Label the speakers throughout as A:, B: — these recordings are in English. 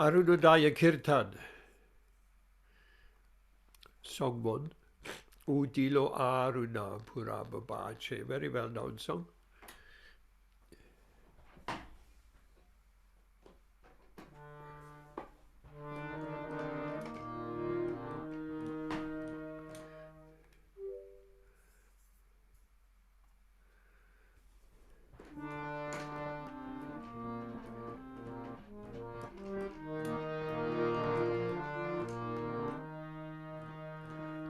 A: Arunodaya Kirtan. Song 1. Udilo Aruna Purababache. Very well known song.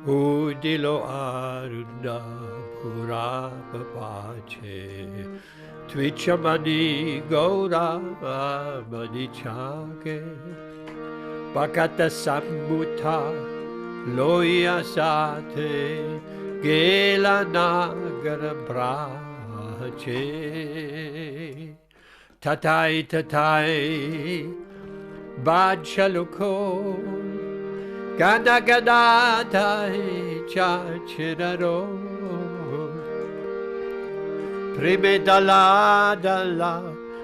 A: Udilo Aruna Purababache Twichamani Gaura Manichake Pakata Sambuta Loya Sate Gela Nagara Brache Tatai Tatai Bachaluko Gada gada dai chachiraro Prime dalla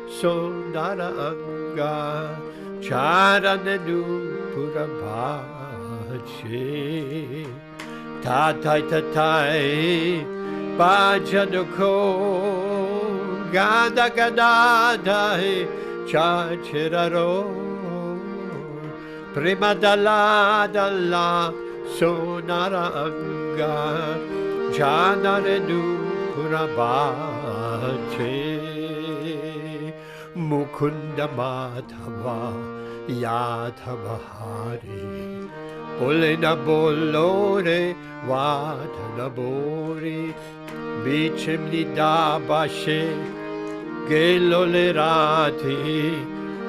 A: sondara anga Charanenu purabache Tatai tatai bajanuko Gada gada dai chachiraro Prima dalla sonara anga Janarenu purabache Mukunda Madhava Yadhavahari Bolena bolore Vadana bori Bichimni dabashe Gelolerati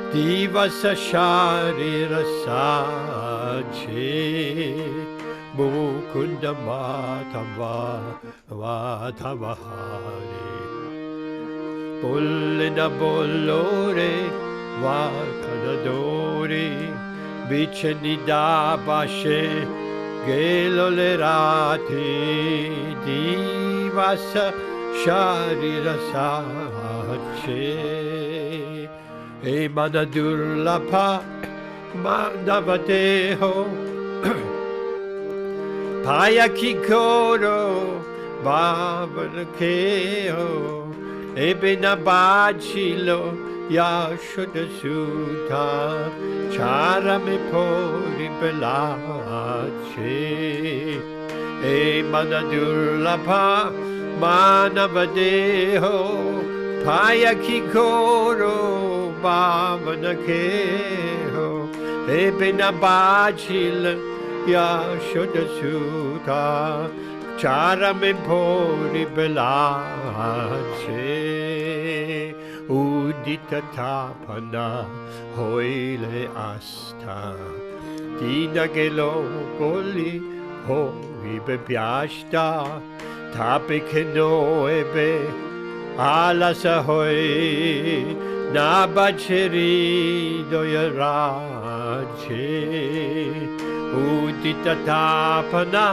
A: Divasa sharira sache Mukunda Madhava Vadhavahari Pullina bollore Vakadadori Bichenida bashe Gelolerati Divasa sharira sache E manadurlapa mandavateho Payakikoro bavanakeo E benabachilo yashodasuta Charame pori belache E manadurlapa manavateho Payakikoro Bhavanakeho Ebinabachil Yashodasuta Charame Pori Belache Udita Tapana Hoile Asta Dina Gelo Goli Hoi Bebiashta Tapikeno Ebe Alasahoy Nabacheri doyarache Udita tapana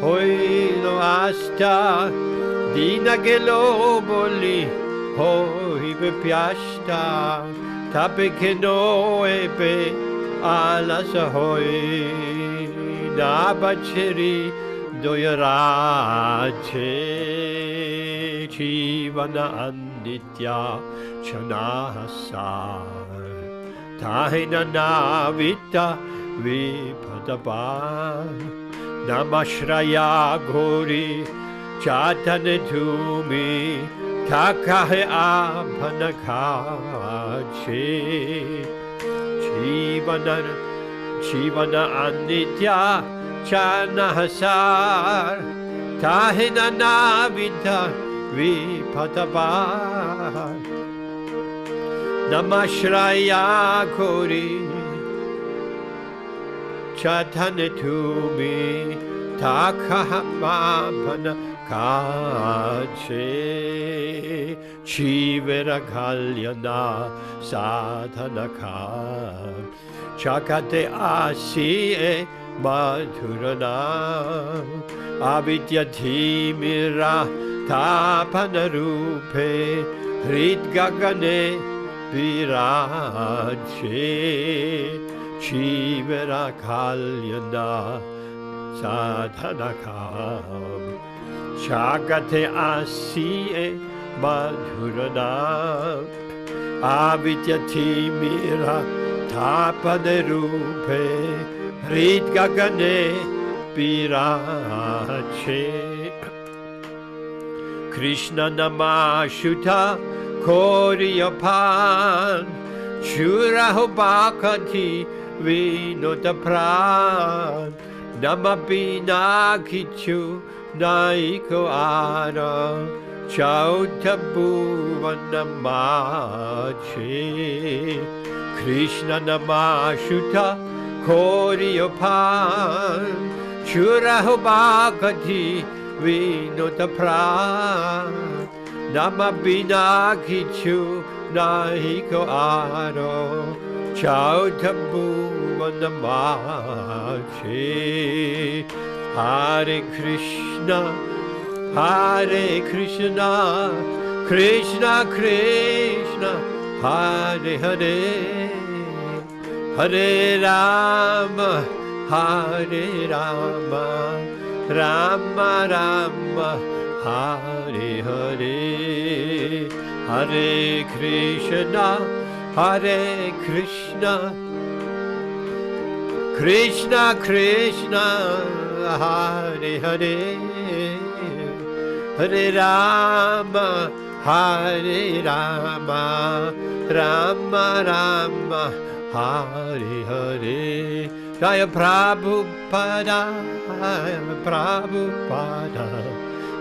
A: hoilo asta Dina gelo boli hoi bepiashta Tapekeno ebe alasahoy Nabacheri doyarache Chivana anditya chanahasar Tahina navita vipadaba Namashraya gori chatane tumi Takahe abhanakache Chivana anditya chanahasar Tahina navita vipadaba Namashraya kori Chatane tumi Takhamapana kache Chivera kalyana sadhanaka Chakate asiye madhurana Avidya dhimira tapana rupe Hrid gagane viraje chivera kalyana sadhanakam chagate asiye madhurana avidyati mira tapane rupe hrid gagane viraje Krishna namashuta Koriyapan Shuraho Bhakati Vinodapran Namabina Kichu Naiko Ara Chautabuvanamachi Krishna Namashuta Koriyapan Shuraho Bhakati Vinodapran Namabina Kichu Nahiko Aro Chautabuvanamachi Hare Krishna Krishna Krishna Hare Hare Hare Rama Rama Rama Hare Hare Hare Krishna Krishna Krishna Hare Hare Hare Rama Rama Rama Hare Hare Jaya Prabhupada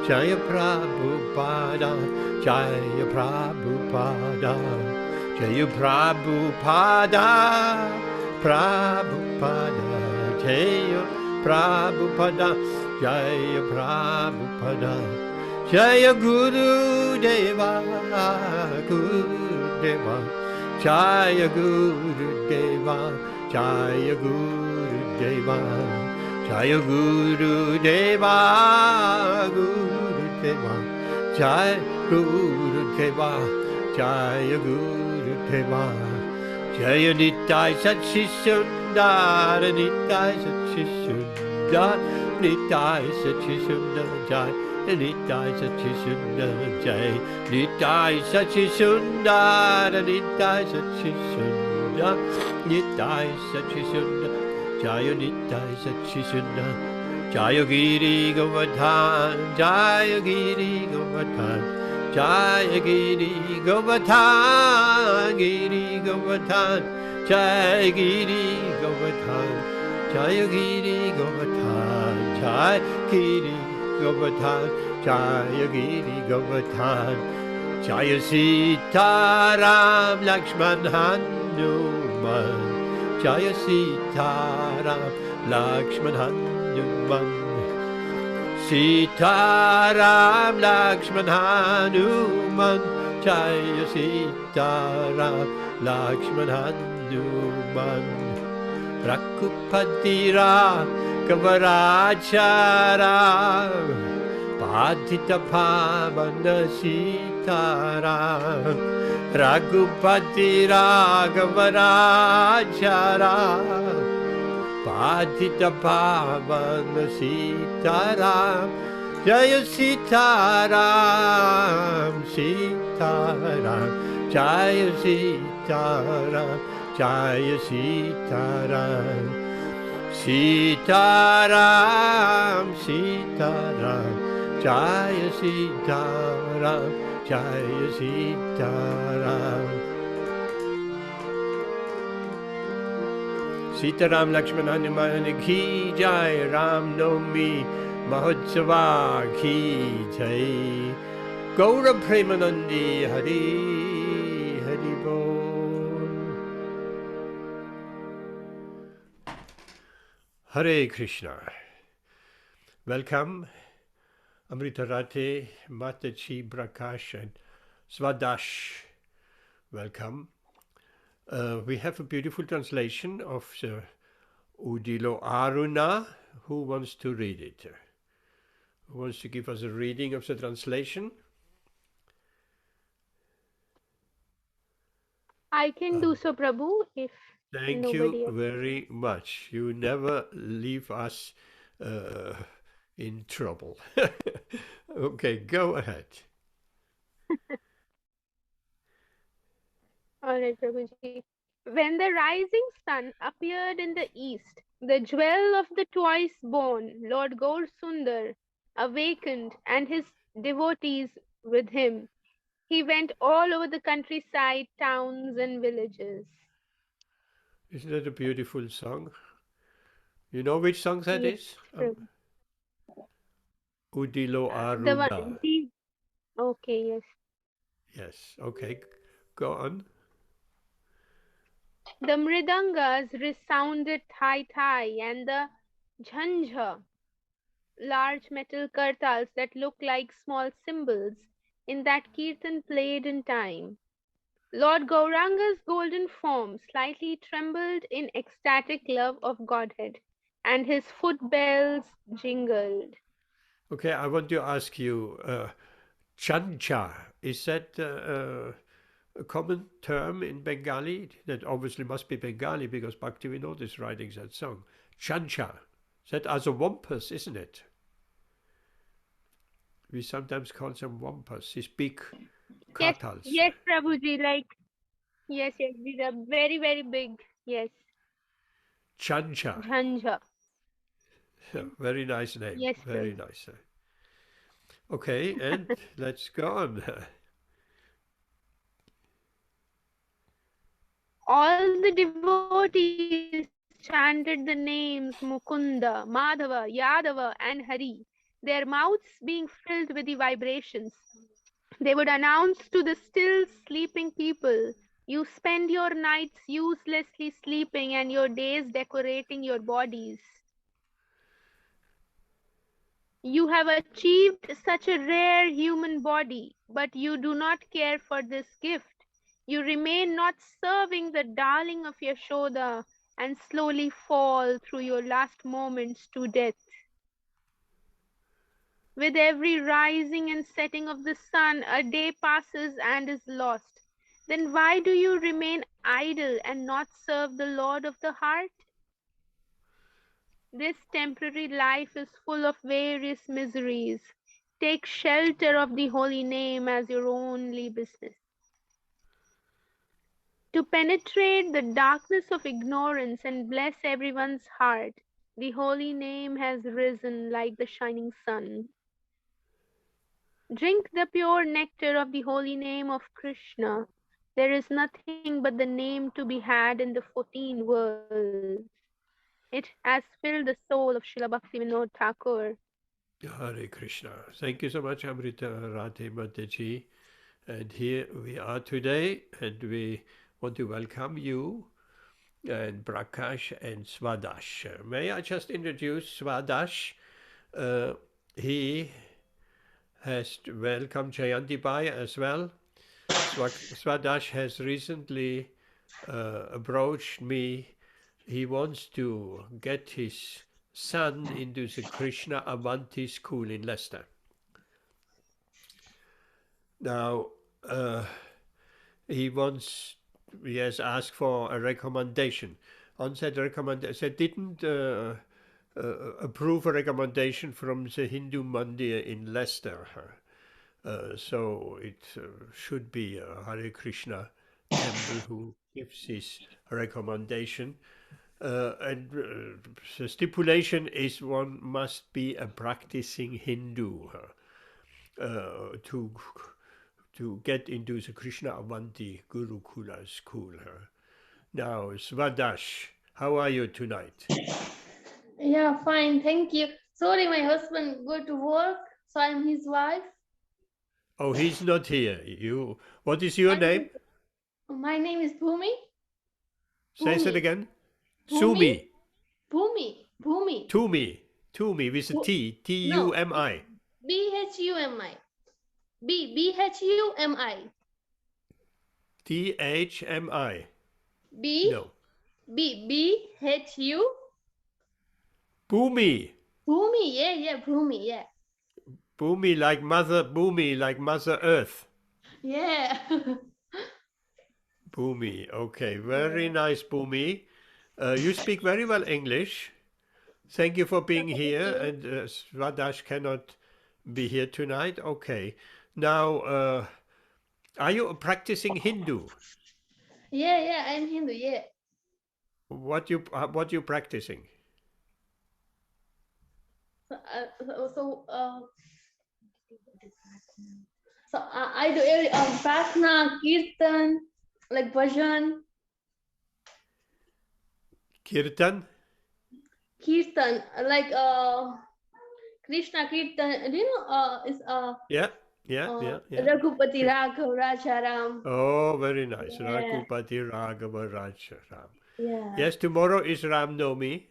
A: Jaya Prabhupada Jaya Prabhupada Jaya Prabhupada Jaya Prabhupada Jaya Prabhupada Jaya Guru Deva Jaya Guru Deva Jaya Guru Deva Jaya Guru Deva Jaya Guru Deva Jaya Guru Deva Jaya Nitai Satchishundar Nitai Satchishundar Nitai Satchishundar Jaya Nitai Satchishundar Jaya Nitai Satchishundar Nitai Satchishundar Nitai Satchishundar Jaya Nitai Satchishundar Jaya Giri Govardhan Jaya Giri Govardhan Jaya Giri Govardhan Giri Govardhan Jaya Giri Govardhan Jaya Giri Govardhan Jaya Giri Govardhan Jaya Giri Govardhan Jaya Sita Ram Lakshman Hanuman Jaya Sita Ram Lakshman Hanuman Sita Ram Lakshman Hanuman Jaya Sita Ram Lakshman Hanuman Rakupati Kavarachara Padita Pavana Sitaram Raghupati Raghavarachara Padita Pavana Sitaram Jaya Sitaram Sitaram Jaya Sitaram Jaya Sitaram Sitaram Sitaram Jaya Sitaram Jaya Sitaram Sitaram Lakshman Hanuman Ki Jai Ram Navami Mahotsava Ki Jai Gaura Premanandi Hari Hari Bol Hare Krishna. Welcome, Amritarate, Mataji, Prakash, and Swadash. Welcome. We have a beautiful translation of the Udilo Aruna. Who wants to read it? Who wants to give us a reading of the translation?
B: I can do so, Prabhu, if
A: Thank you
B: nobody else.
A: very much. You never leave us uh, in trouble. Okay, go ahead.
B: All right, Prabhuji. When the rising sun appeared in the east, the jewel of the twice born Lord Gaur Sundar awakened, and his devotees with him. He went all over the countryside, towns, and villages.
A: Isn't that a beautiful song? You know which song that
B: Yes,
A: is?
B: Prabhu.
A: Udilo
B: The
A: Aruna.
B: one, the, okay, yes.
A: Yes, okay, go on.
B: The mridangas resounded thigh, and the jhanjha, large metal kartals that look like small cymbals, in that Kirtan played in time. Lord Gauranga's golden form slightly trembled in ecstatic love of Godhead, and his footbells jingled.
A: Okay, I want to ask you, chancha, is that a common term in Bengali? That obviously must be Bengali because Bhaktivinoda is writing that song. Chancha, that are the wampus, isn't it? We sometimes call them wampus, these big
B: Yes,
A: kartals.
B: yes, Prabhuji, like, yes, yes, these are very, very big. Yes,
A: Chancha,
B: jhanjha.
A: very nice name,
B: Yes,
A: very
B: Prabhu.
A: nice. Okay, and let's go on.
B: All the devotees chanted the names Mukunda, Madhava, Yadava, and Hari, their mouths being filled with the vibrations. They would announce to the still sleeping people, "You spend your nights uselessly sleeping and your days decorating your bodies. You have achieved such a rare human body, but you do not care for this gift. You remain not serving the darling of Yashoda and slowly fall through your last moments to death. With every rising and setting of the sun, a day passes and is lost. Then why do you remain idle and not serve the Lord of the heart? This temporary life is full of various miseries. Take shelter of the holy name as your only business. To penetrate the darkness of ignorance and bless everyone's heart, the holy name has risen like the shining sun. Drink the pure nectar of the holy name of Krishna. There is nothing but the name to be had in the 14 worlds. It has filled the soul of Srila Bhaktivinoda Thakur.
A: Hare Krishna. Thank you so much, Amrita Radhe Mataji. And here we are today, and we want to welcome you and Prakash and Swadash. May I just introduce Swadash? Uh, he has welcomed Jayanti Bai as well. Swadash has recently approached me. He wants to get his son into the Krishna Avanti school in Leicester. Now, uh, he wants, he has asked for a recommendation. On that recommendation, they didn't approve a recommendation from the Hindu Mandir in Leicester. So it should be a Hare Krishna temple who gives this recommendation. And the stipulation is one must be a practicing Hindu to get into the Krishna Avanti Gurukula school. Now, Swadash, how are you tonight?
C: Yeah, fine, thank you. Sorry, my husband go to work, so I'm his wife.
A: Oh, he's not here. You. What is your name?
C: My name is Bhumi.
A: Say that
C: Bhumi.
A: again.
C: Bhumi.
A: Sumi.
C: Bhumi. Bhumi.
A: Tumi. Tumi with a T.
C: No.
A: T-U-M-I.
C: B-H-U-M-I. B-H-U-M-I.
A: T-H-M-I.
C: B.
A: No.
C: B-H-U.
A: Bhumi.
C: Bhumi, yeah, Bhumi, yeah.
A: Bhumi like Mother Earth.
C: Yeah.
A: Bhumi. Okay, very nice, Bhumi. You speak very well English. Thank you for being here. And Swadash cannot be here tonight. Okay. Now, are you practicing Hindu?
C: Yeah, I'm Hindu. Yeah.
A: What you practicing?
C: So I do every Prarthana, Kirtan, like bhajan.
A: Kirtan?
C: Kirtan, like Krishna Kirtan. Do you know? Is
A: Yeah.
C: Raghupati Raghav Rajaram.
A: Oh, very nice.
C: Yeah.
A: Raghupati Raghava Rajaram.
C: Yeah.
A: Yes, tomorrow is Ram Navami,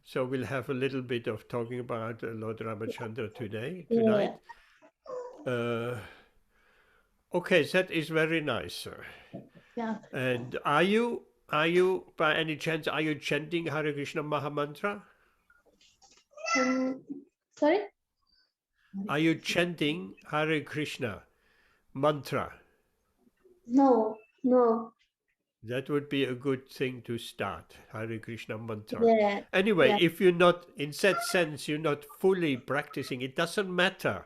A: so we'll have a little bit of talking about Lord Ramachandra tonight. Okay, that is very nice, sir.
C: Yeah.
A: And are you by any chance chanting Hare Krishna Mahamantra?
C: Sorry?
A: Are you chanting Hare Krishna mantra?
C: No.
A: That would be a good thing to start, Hare Krishna mantra.
C: Yeah.
A: Anyway,
C: Yeah.
A: if you're not, in that sense, you're not fully practicing, it doesn't matter,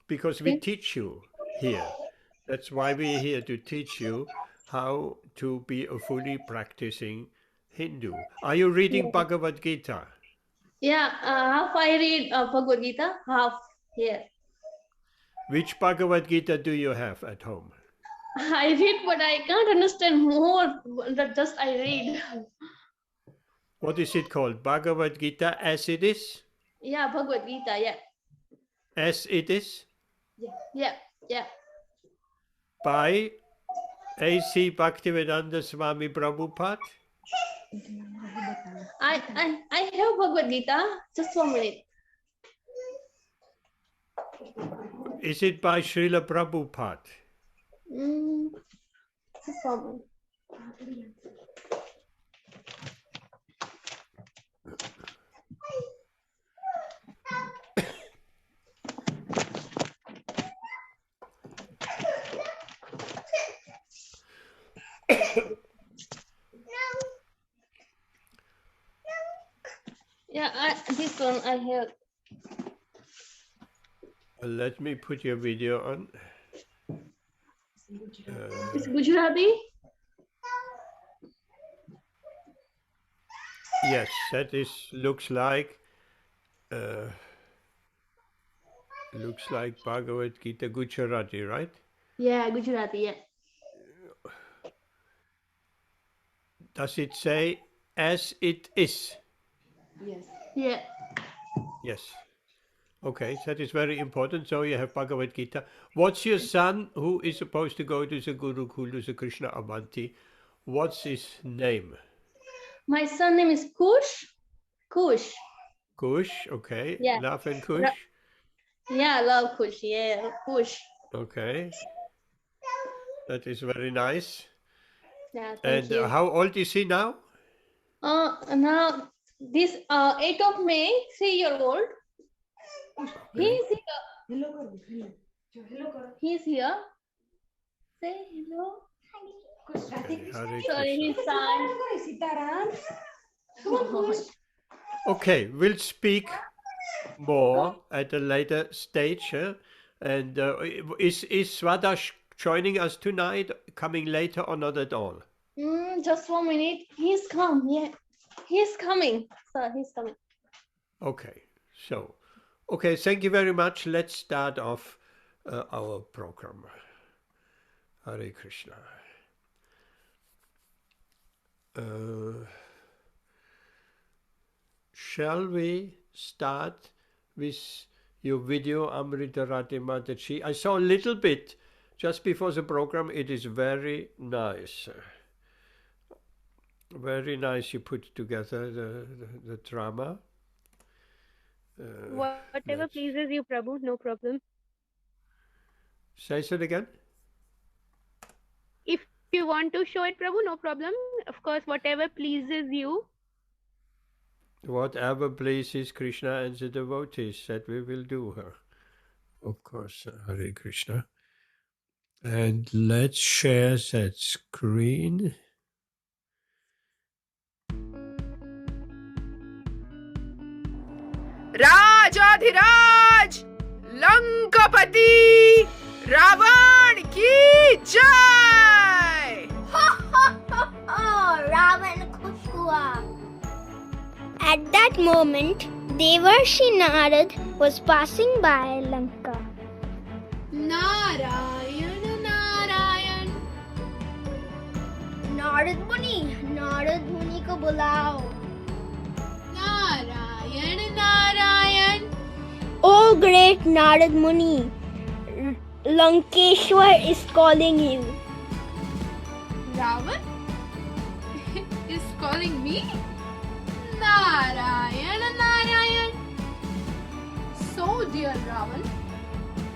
A: because we teach you here. That's why we're here, to teach you how to be a fully practicing Hindu. Are you reading Bhagavad Gita?
C: Yeah, half I read Bhagavad Gita, half here.
A: Which Bhagavad Gita do you have at home?
C: I read, but I can't understand more. That just I read.
A: What is it called? Bhagavad Gita as it is?
C: Yeah, Bhagavad Gita. Yeah.
A: As it is?
C: Yeah.
A: By A.C. Bhaktivedanta Swami Prabhupada?
C: I have Bhagavad Gita. Just 1 minute.
A: Is it by Srila Prabhupada?
C: Just 1 minute. Yeah, this one I have.
A: Let me put your video on.
C: It's Gujarati?
A: Yes, that is looks like Bhagavad Gita Gujarati, right?
C: Yeah, Gujarati. Yeah.
A: Does it say as it is?
C: Yes. Yeah.
A: Yes. Okay, that is very important. So you have Bhagavad Gita. What's your son who is supposed to go to the Gurukul, to the Krishna Avanti? What's his name?
C: My son name is Kush. Kush.
A: Kush, okay.
C: Yeah.
A: Love and Kush.
C: Yeah, love Kush. Yeah, Kush.
A: Okay. That is very nice.
C: Yeah,
A: And
C: thank you.
A: how old is he now?
C: Now this 8th of May, 3-year-old.
A: Okay.
C: He's here. He's here. Say hello.
A: Okay, Hare
C: Sorry,
A: Krishna.
C: his son.
A: Okay, we'll speak more at a later stage. And is Swadash joining us tonight, coming later or not at all?
C: Just 1 minute. He's come. Yeah, he's coming. Sir, he's coming.
A: Okay, so, okay, thank you very much. Let's start off our program. Hare Krishna. Shall we start with your video, Amrita Rati Mataji? I saw a little bit just before the program. It is very nice. Very nice you put together the drama.
B: Whatever pleases you, Prabhu, no problem.
A: Say it again.
B: If you want to show it, Prabhu, no problem. Of course, whatever pleases you.
A: Whatever pleases Krishna and the devotees, that we will do. Of course, Hare Krishna. And let's share that screen.
D: राजाधिराज लंकापति रावण की जय।
E: Ravan खुश हुआ. At that moment, Devarshi Narad was passing by Lanka.
B: Narayan, Narayan.
E: Narad Muni को बुलाओ.
B: Narayan, Narayan.
E: Oh great Narad Muni, Lankeshwar is calling you.
B: Ravan is calling me? Narayan, Narayan. So, dear Ravan,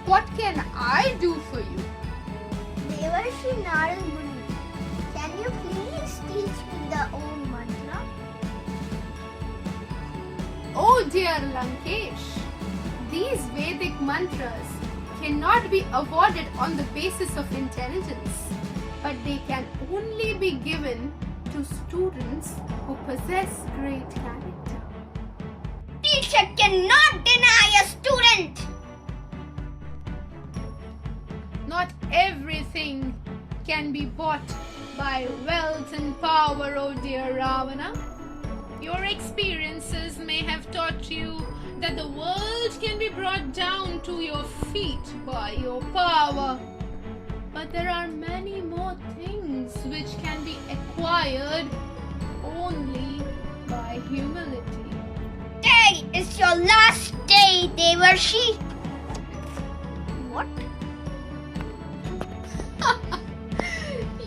B: what can I do for you?
E: Devarshi Narad Muni, can you please teach me the Om mantra?
B: Oh, dear Lankesh, these Vedic mantras cannot be awarded on the basis of intelligence, but they can only be given to students who possess great character.
E: Teacher cannot deny a student.
B: Not everything can be bought by wealth and power, oh dear Ravana. Your experiences may have taught you that the world can be brought down to your feet by your power. But there are many more things which can be acquired only by humility.
E: Today is your last day, Devarshi. What?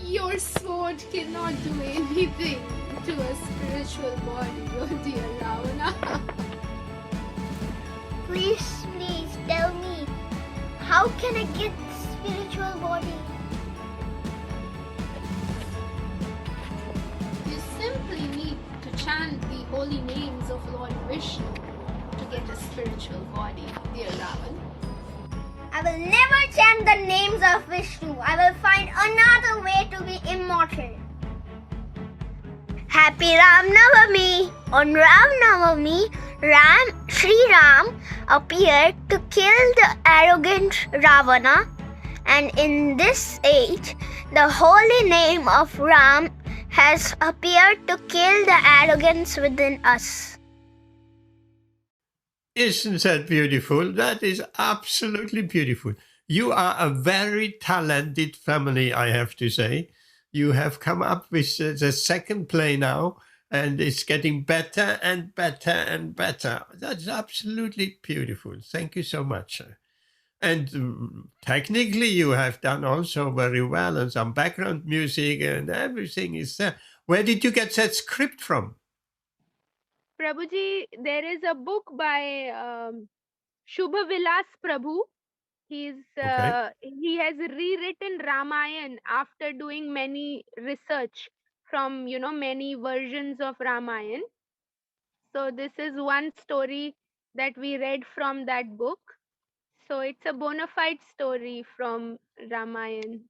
B: Your sword cannot do anything to a spiritual body, oh dear Ravana.
E: Please tell me, how can I get spiritual body?
B: You simply need to chant the holy names of Lord Vishnu to get a spiritual body, dear Ravan.
E: I will never chant the names of Vishnu. I will find another way to be immortal. Happy Ram Navami! On Ram Navami, Sri Ram appeared to kill the arrogant Ravana, and in this age, the holy name of Ram has appeared to kill the arrogance within us.
A: Isn't that beautiful? That is absolutely beautiful. You are a very talented family, I have to say. You have come up with the second play now, and it's getting better and better and better. That's absolutely beautiful. Thank you so much. And technically, you have done also very well, and some background music and everything is there. Where did you get that script from?
B: Prabhuji, there is a book by Shubha Vilas Prabhu. He has rewritten Ramayan after doing many research from many versions of Ramayan. So this is one story that we read from that book. So it's a bona fide story from Ramayan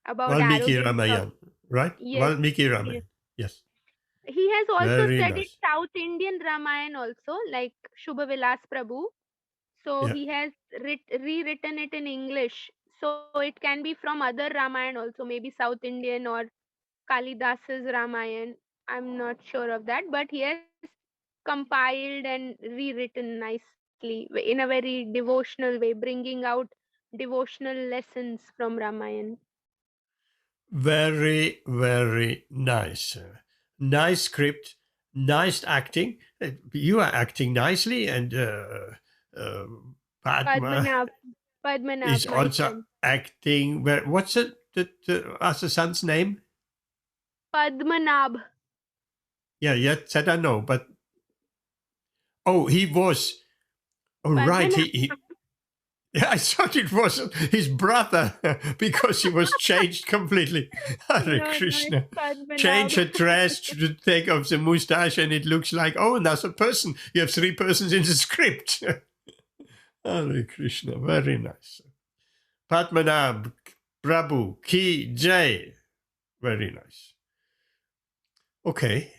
B: about
A: Valmiki
B: arrogance
A: Ramayan, right?
B: Yes,
A: Valmiki Ramayan, yes.
B: He has also
A: Very
B: studied
A: nice.
B: South Indian Ramayan also, like Shubha Vilas Prabhu. So
A: Yeah.
B: he has rewritten it in English. So it can be from other Ramayan also, maybe South Indian or Kalidas's Ramayan. I'm not sure of that, but he has compiled and rewritten nicely in a very devotional way, bringing out devotional lessons from Ramayan.
A: Very, very nice. Nice script, nice acting. You are acting nicely, and Padma
B: Padmanabh,
A: is
B: my
A: also
B: son.
A: acting. What's the other son's name?
B: Padmanabh.
A: Yeah, that I know, but he was. Oh, right. Yeah, I thought it was his brother because he was changed completely. Hare
B: No,
A: Krishna.
B: it's Padmanabh.
A: Change a dress to take off the mustache, and it looks like, another person. You have 3 persons in the script. Hare Krishna. Very nice. Padmanabh Prabhu Ki Jai. Very nice. Okay.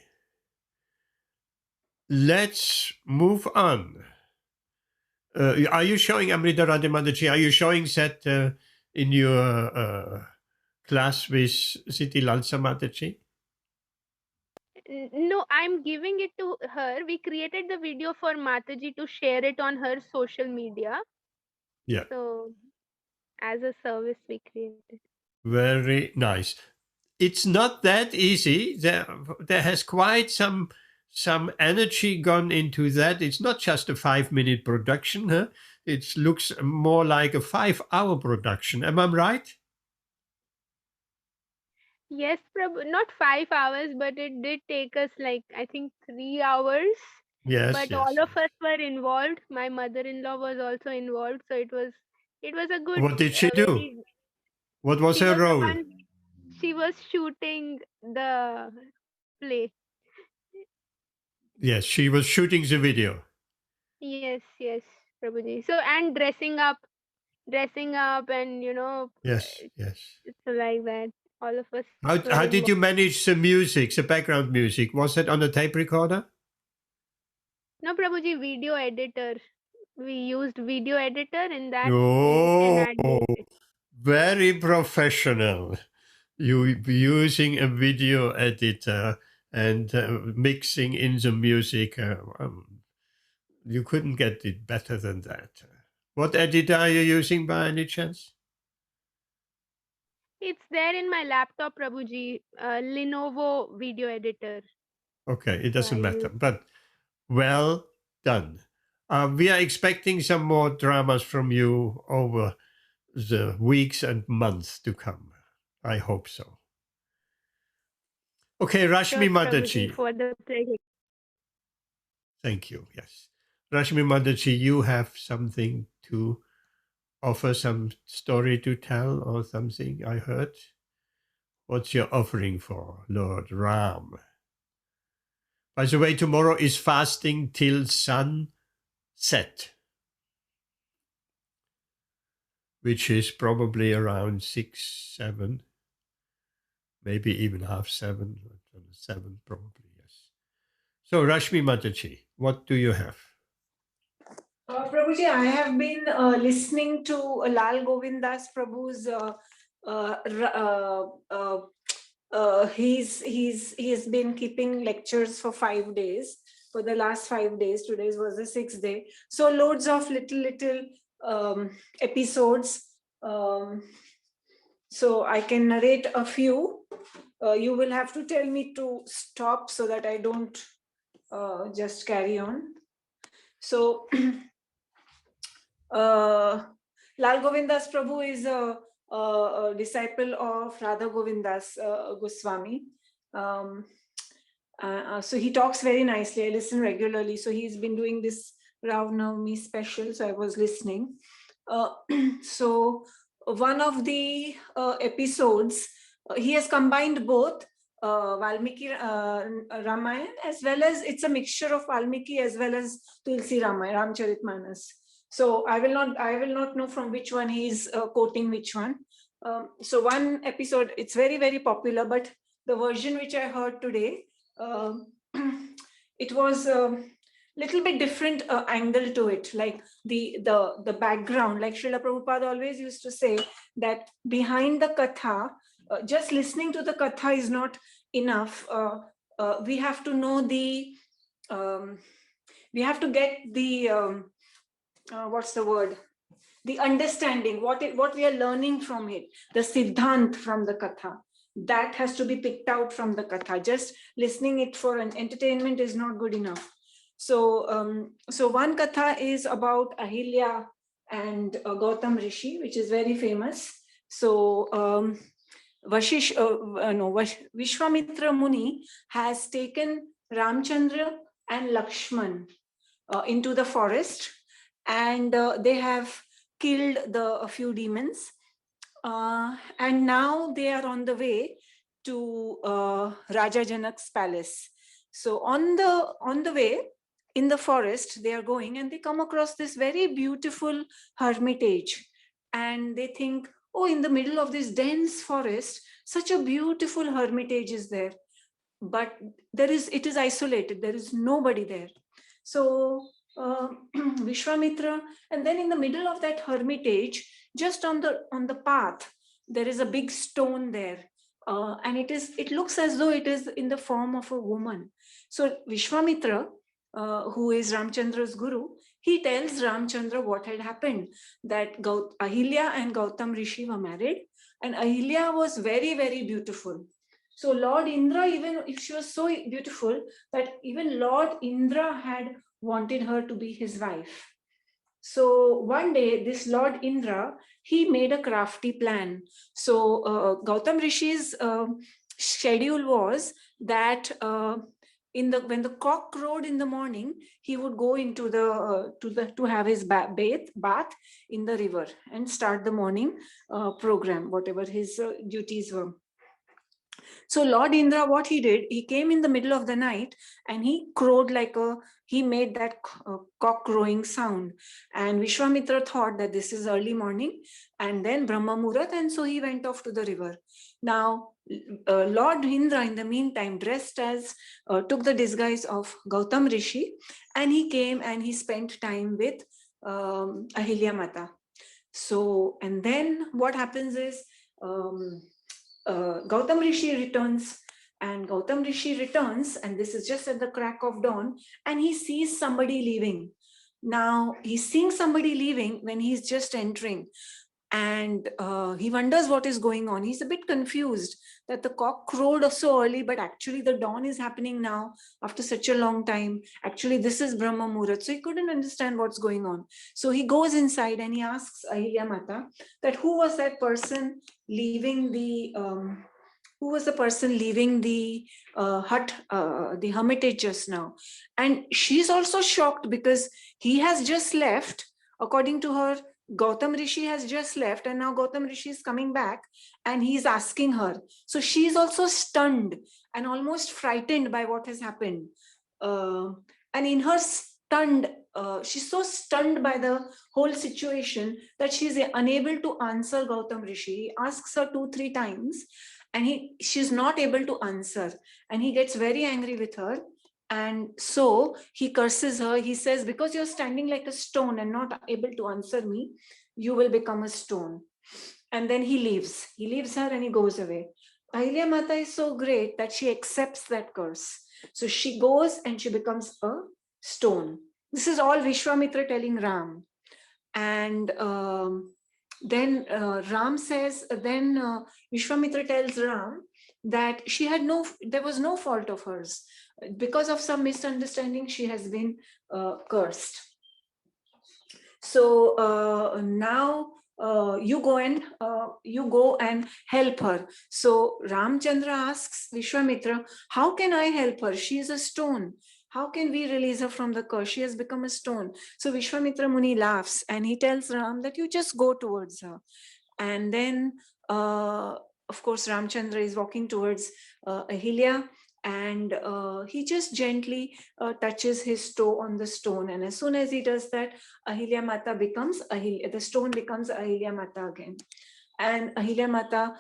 A: Let's move on. Are you showing Amrita Radhe Mataji? Are you showing that in your class with Siti Lalsa Mataji?
B: No, I'm giving it to her. We created the video for Mataji to share it on her social media.
A: Yeah.
B: So, as a service, we created.
A: Very nice. It's not that easy. There has quite some energy gone into that. It's not just a 5-minute production. Huh? It looks more like a 5-hour production. Am I right?
B: Yes, not 5 hours, but it did take us like, I think, 3 hours.
A: Yes.
B: But
A: yes,
B: all of
A: yes.
B: us were involved. My mother-in-law was also involved. So it was a good.
A: What did she do? What was
B: she
A: her
B: was the
A: role?
B: one- she was shooting the play.
A: Yes, she was shooting the video.
B: Yes, Prabhuji. So, and dressing up and,
A: Yes.
B: it's like that. All of us.
A: How did you manage the music, the background music? Was it on a tape recorder?
B: No, Prabhuji, video editor. We used video editor in that.
A: Oh, very professional. You using a video editor and mixing in the music. You couldn't get it better than that. What editor are you using by any chance?
B: It's there in my laptop, Prabhuji. Lenovo video editor.
A: Okay, it doesn't matter. But well done. We are expecting some more dramas from you over the weeks and months to come. I hope so. Okay, Rashmi Mataji.
B: For the pleasure.
A: Thank you. Yes. Rashmi Mataji, you have something to offer, some story to tell or something, I heard. What's your offering for Lord Ram? By the way, tomorrow is fasting till sunset, which is probably around 6, 7, maybe even 6:30, 7 probably, yes. So Rashmi Mataji, what do you have?
F: Prabhuji, I have been listening to Lal Govindas Prabhu's. He's been keeping lectures for 5 days. For the last 5 days, today was the 6th day. So loads of little episodes. So I can narrate a few. You will have to tell me to stop so that I don't just carry on. So Lal Govindas Prabhu is a disciple of Radha Govindas Goswami. So he talks very nicely. I listen regularly. So he's been doing this Rav Navami special. So I was listening. So one of the episodes, he has combined both Valmiki Ramayana as well as it's a mixture of Valmiki as well as Tulsi Ramayana, Ramcharitmanas. So I will not know from which one he's quoting which one. So one episode, it's very, very popular, but the version which I heard today, it was a little bit different angle to it, like the background, like Srila Prabhupada always used to say that behind the Katha, just listening to the Katha is not enough. We have to know we have to get the, what's the word? The understanding, what we are learning from it, the Siddhant from the Katha. That has to be picked out from the Katha. Just listening it for an entertainment is not good enough. So, so one Katha is about Ahilya and Gautam Rishi, which is very famous. So Vishwamitra Muni has taken Ramchandra and Lakshman into the forest, and they have killed a few demons. And now they are on the way to Raja Janak's palace. So on the way in the forest, they are going and they come across this very beautiful hermitage. and they think, oh, in the middle of this dense forest, such a beautiful hermitage is there. But it is isolated. There is nobody there. So Vishwamitra, and then in the middle of that hermitage, just on the path, there is a big stone there. And it looks as though it is in the form of a woman. So Vishwamitra, who is Ramchandra's guru, he tells Ramchandra what had happened, that Ahilya and Gautam Rishi were married, and Ahilya was very, very beautiful. So Lord Indra, even if she was so beautiful, that even Lord Indra had wanted her to be his wife. So one day, this Lord Indra, he made a crafty plan. So Gautam Rishi's schedule was that when the cock crowed in the morning, he would go into to have his bath in the river and start the morning program, whatever his duties were. So Lord Indra, what he did, he came in the middle of the night and he crowed he made that cock crowing sound. And Vishwamitra thought that this is early morning and then Brahma Muhurat, and so he went off to the river. Now, Lord Indra, in the meantime, took the disguise of Gautam Rishi, and he came and he spent time with Ahilya Mata. So, and then what happens is, Gautam Rishi returns, and this is just at the crack of dawn, and he sees somebody leaving. Now, he's seeing somebody leaving when he's just entering, and he wonders what is going on. He's a bit confused that the cock crowed so early, but actually the dawn is happening now after such a long time. Actually, this is Brahma Muhurat. So he couldn't understand what's going on. So he goes inside and he asks Ahilya Mata that who was that person leaving the hut, the hermitage just now. And she's also shocked because he has just left. According to her, Gautam Rishi has just left, and now Gautam Rishi is coming back and he's asking her. So she's also stunned and almost frightened by what has happened. And in her she's so stunned by the whole situation that she's unable to answer Gautam Rishi. He asks her 2-3 times and she's not able to answer, and he gets very angry with her. And so he curses her. He says, because you're standing like a stone and not able to answer me, you will become a stone. And then he leaves. He leaves her and he goes away. Ahilya Mata is so great that she accepts that curse. So she goes and she becomes a stone. This is all Vishwamitra telling Ram. And then Ram says, Vishwamitra tells Ram that there was no fault of hers. Because of some misunderstanding, she has been cursed. So now you go and help her. So Ramchandra asks Vishwamitra, how can I help her? She is a stone. How can we release her from the curse? She has become a stone. So Vishwamitra Muni laughs and he tells Ram that you just go towards her. And then, of course, Ramchandra is walking towards Ahilya. And he just gently touches his toe on the stone. And as soon as he does that, Ahilya Mata the stone becomes Ahilya Mata again. And Ahilya Mata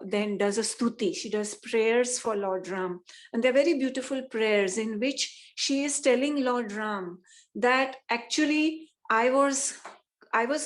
F: then does a stuti. She does prayers for Lord Ram. And they're very beautiful prayers in which she is telling Lord Ram that actually I was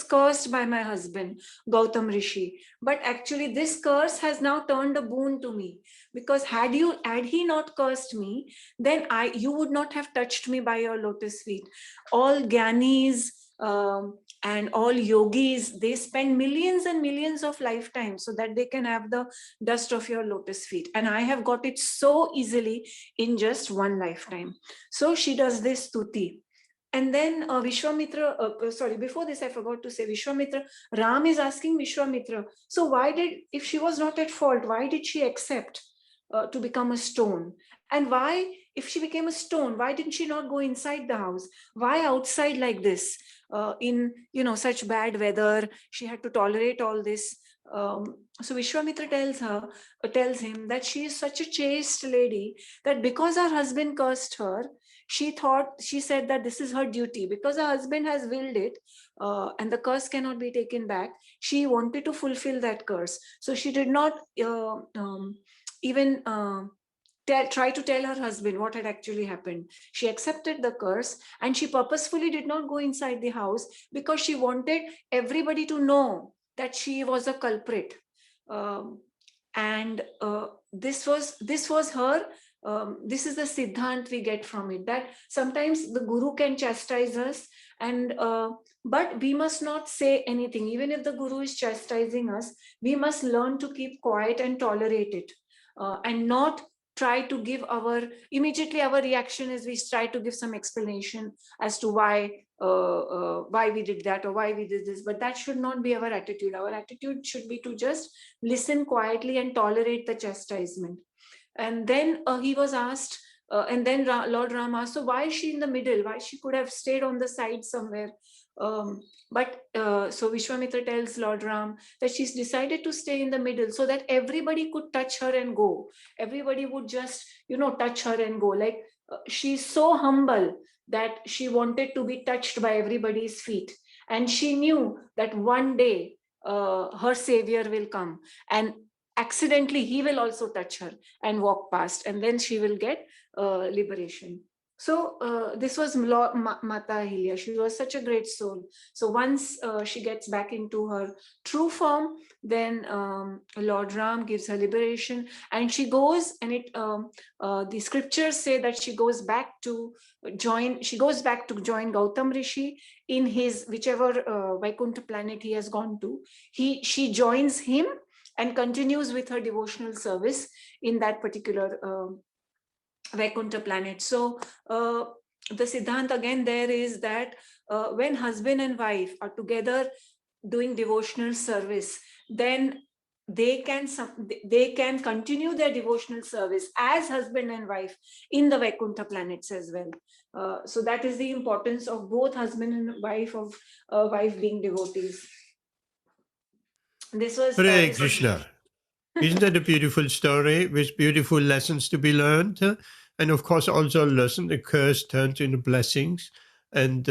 F: cursed by my husband, Gautam Rishi. But actually this curse has now turned a boon to me. Because had he not cursed me, then you would not have touched me by your lotus feet. All Gyanis and all yogis, they spend millions and millions of lifetimes so that they can have the dust of your lotus feet. And I have got it so easily in just one lifetime. So she does this stuti. And then Vishwamitra, before this I forgot to say, Vishwamitra, Ram is asking Vishwamitra, so if she was not at fault, why did she accept to become a stone? And why, if she became a stone, why didn't she not go inside the house? Why outside like this? In such bad weather, she had to tolerate all this So Vishwamitra tells him that she is such a chaste lady that because her husband cursed her, she said that this is her duty. Because her husband has willed it, and the curse cannot be taken back, she wanted to fulfill that curse. So she did not even try to tell her husband what had actually happened. She accepted the curse, and she purposefully did not go inside the house because she wanted everybody to know that she was a culprit. And this was her. This is the siddhant we get from it, that sometimes the guru can chastise us, and but we must not say anything. Even if the guru is chastising us, we must learn to keep quiet and tolerate it, and not try to give our reaction is we try to give some explanation as to why we did that or why we did this. But that should not be our attitude. Our attitude should be to just listen quietly and tolerate the chastisement. And then he was asked, and then Lord Rama asked, so why is she in the middle? Why she could have stayed on the side somewhere? So Vishwamitra tells Lord Ram that she's decided to stay in the middle so that everybody could touch her and go. Everybody would just, touch her and go. Like she's so humble that she wanted to be touched by everybody's feet. And she knew that one day her savior will come, and accidentally he will also touch her and walk past, and then she will get liberation. So this was Mata Ahilya. She was such a great soul. So once she gets back into her true form, then Lord Ram gives her liberation, and she goes, and the scriptures say that she goes back to join Gautam Rishi in his whichever Vaikuntha planet he has gone to. She joins him and continues with her devotional service in that particular Vaikuntha planet. So the Siddhant again there is that when husband and wife are together doing devotional service, then they can continue their devotional service as husband and wife in the Vaikuntha planets as well. So that is the importance of both husband and wife, of wife being devotees. This was
A: Hare Krishna. Isn't that a beautiful story with beautiful lessons to be learned? And of course, also a lesson, a curse turns into blessings, and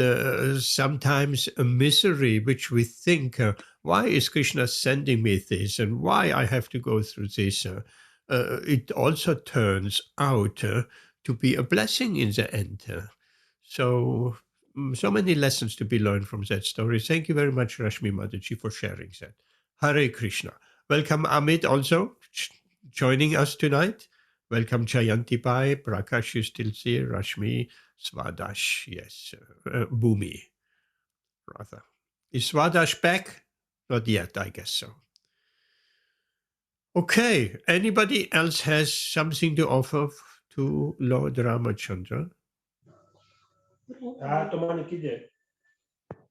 A: sometimes a misery, which we think, why is Krishna sending me this, and why I have to go through this? It also turns out to be a blessing in the end. So many lessons to be learned from that story. Thank you very much, Rashmi Mataji, for sharing that. Hare Krishna. Welcome, Amit, also joining us tonight. Welcome, Jayanti Bai, Prakash is still there, Rashmi, Swadash, yes, Bhumi, rather. Is Swadash back? Not yet, I guess so. Okay, anybody else has something to offer to Lord Ramachandra?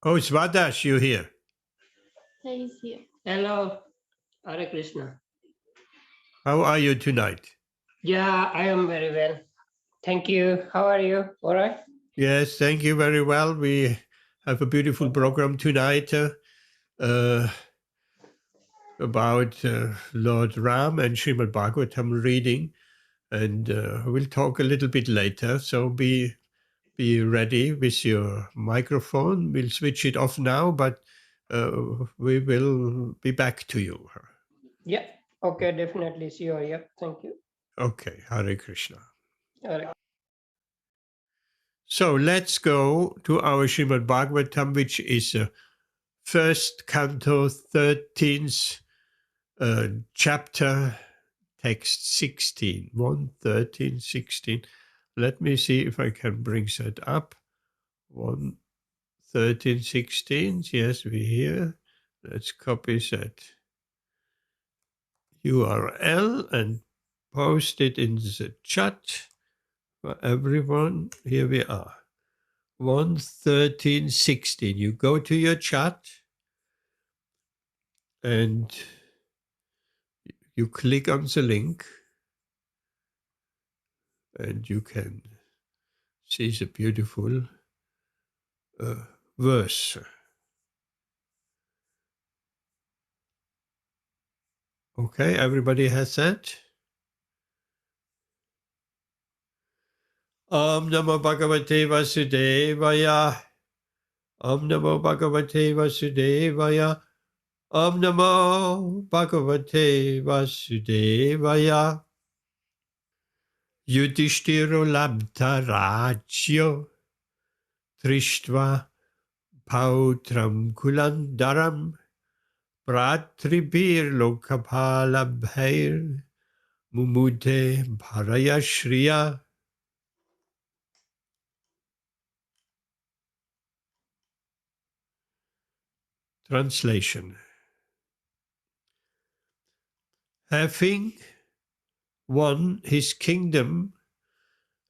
A: Oh, Swadash, you're here.
C: He's here.
G: Hello, Hare Krishna.
A: How are you tonight?
G: Yeah, I am very well. Thank you. How are you? All right?
A: Yes, thank you very well. We have a beautiful program tonight about Lord Ram and Śrīmad-Bhāgavatam reading, and we'll talk a little bit later. So be ready with your microphone. We'll switch it off now, but we will be back to you.
G: Yeah. Okay, definitely. Sure. Yeah. Thank you.
A: Okay, Hare Krishna.
G: All right.
A: So let's go to our Śrīmad-Bhāgavatam, which is first canto, 13th chapter, text 16, 1, 13, 16. Let me see if I can bring that up. 1, 13, 16. Yes, we're here. Let's copy that URL and post it in the chat for everyone. Here we are. 1, 13, 16. You go to your chat and you click on the link and you can see the beautiful verse. Okay, everybody has that? Om Namo Bhagavate Vasudevaya. Om Namo Bhagavate Vasudevaya. Om Namo Bhagavate Vasudevaya. Yudhishthiro labdha rajyo Trishtva pautram kulandaram Pratribir lokapalabhair Mumute bharaya shriya. Translation. Having won his kingdom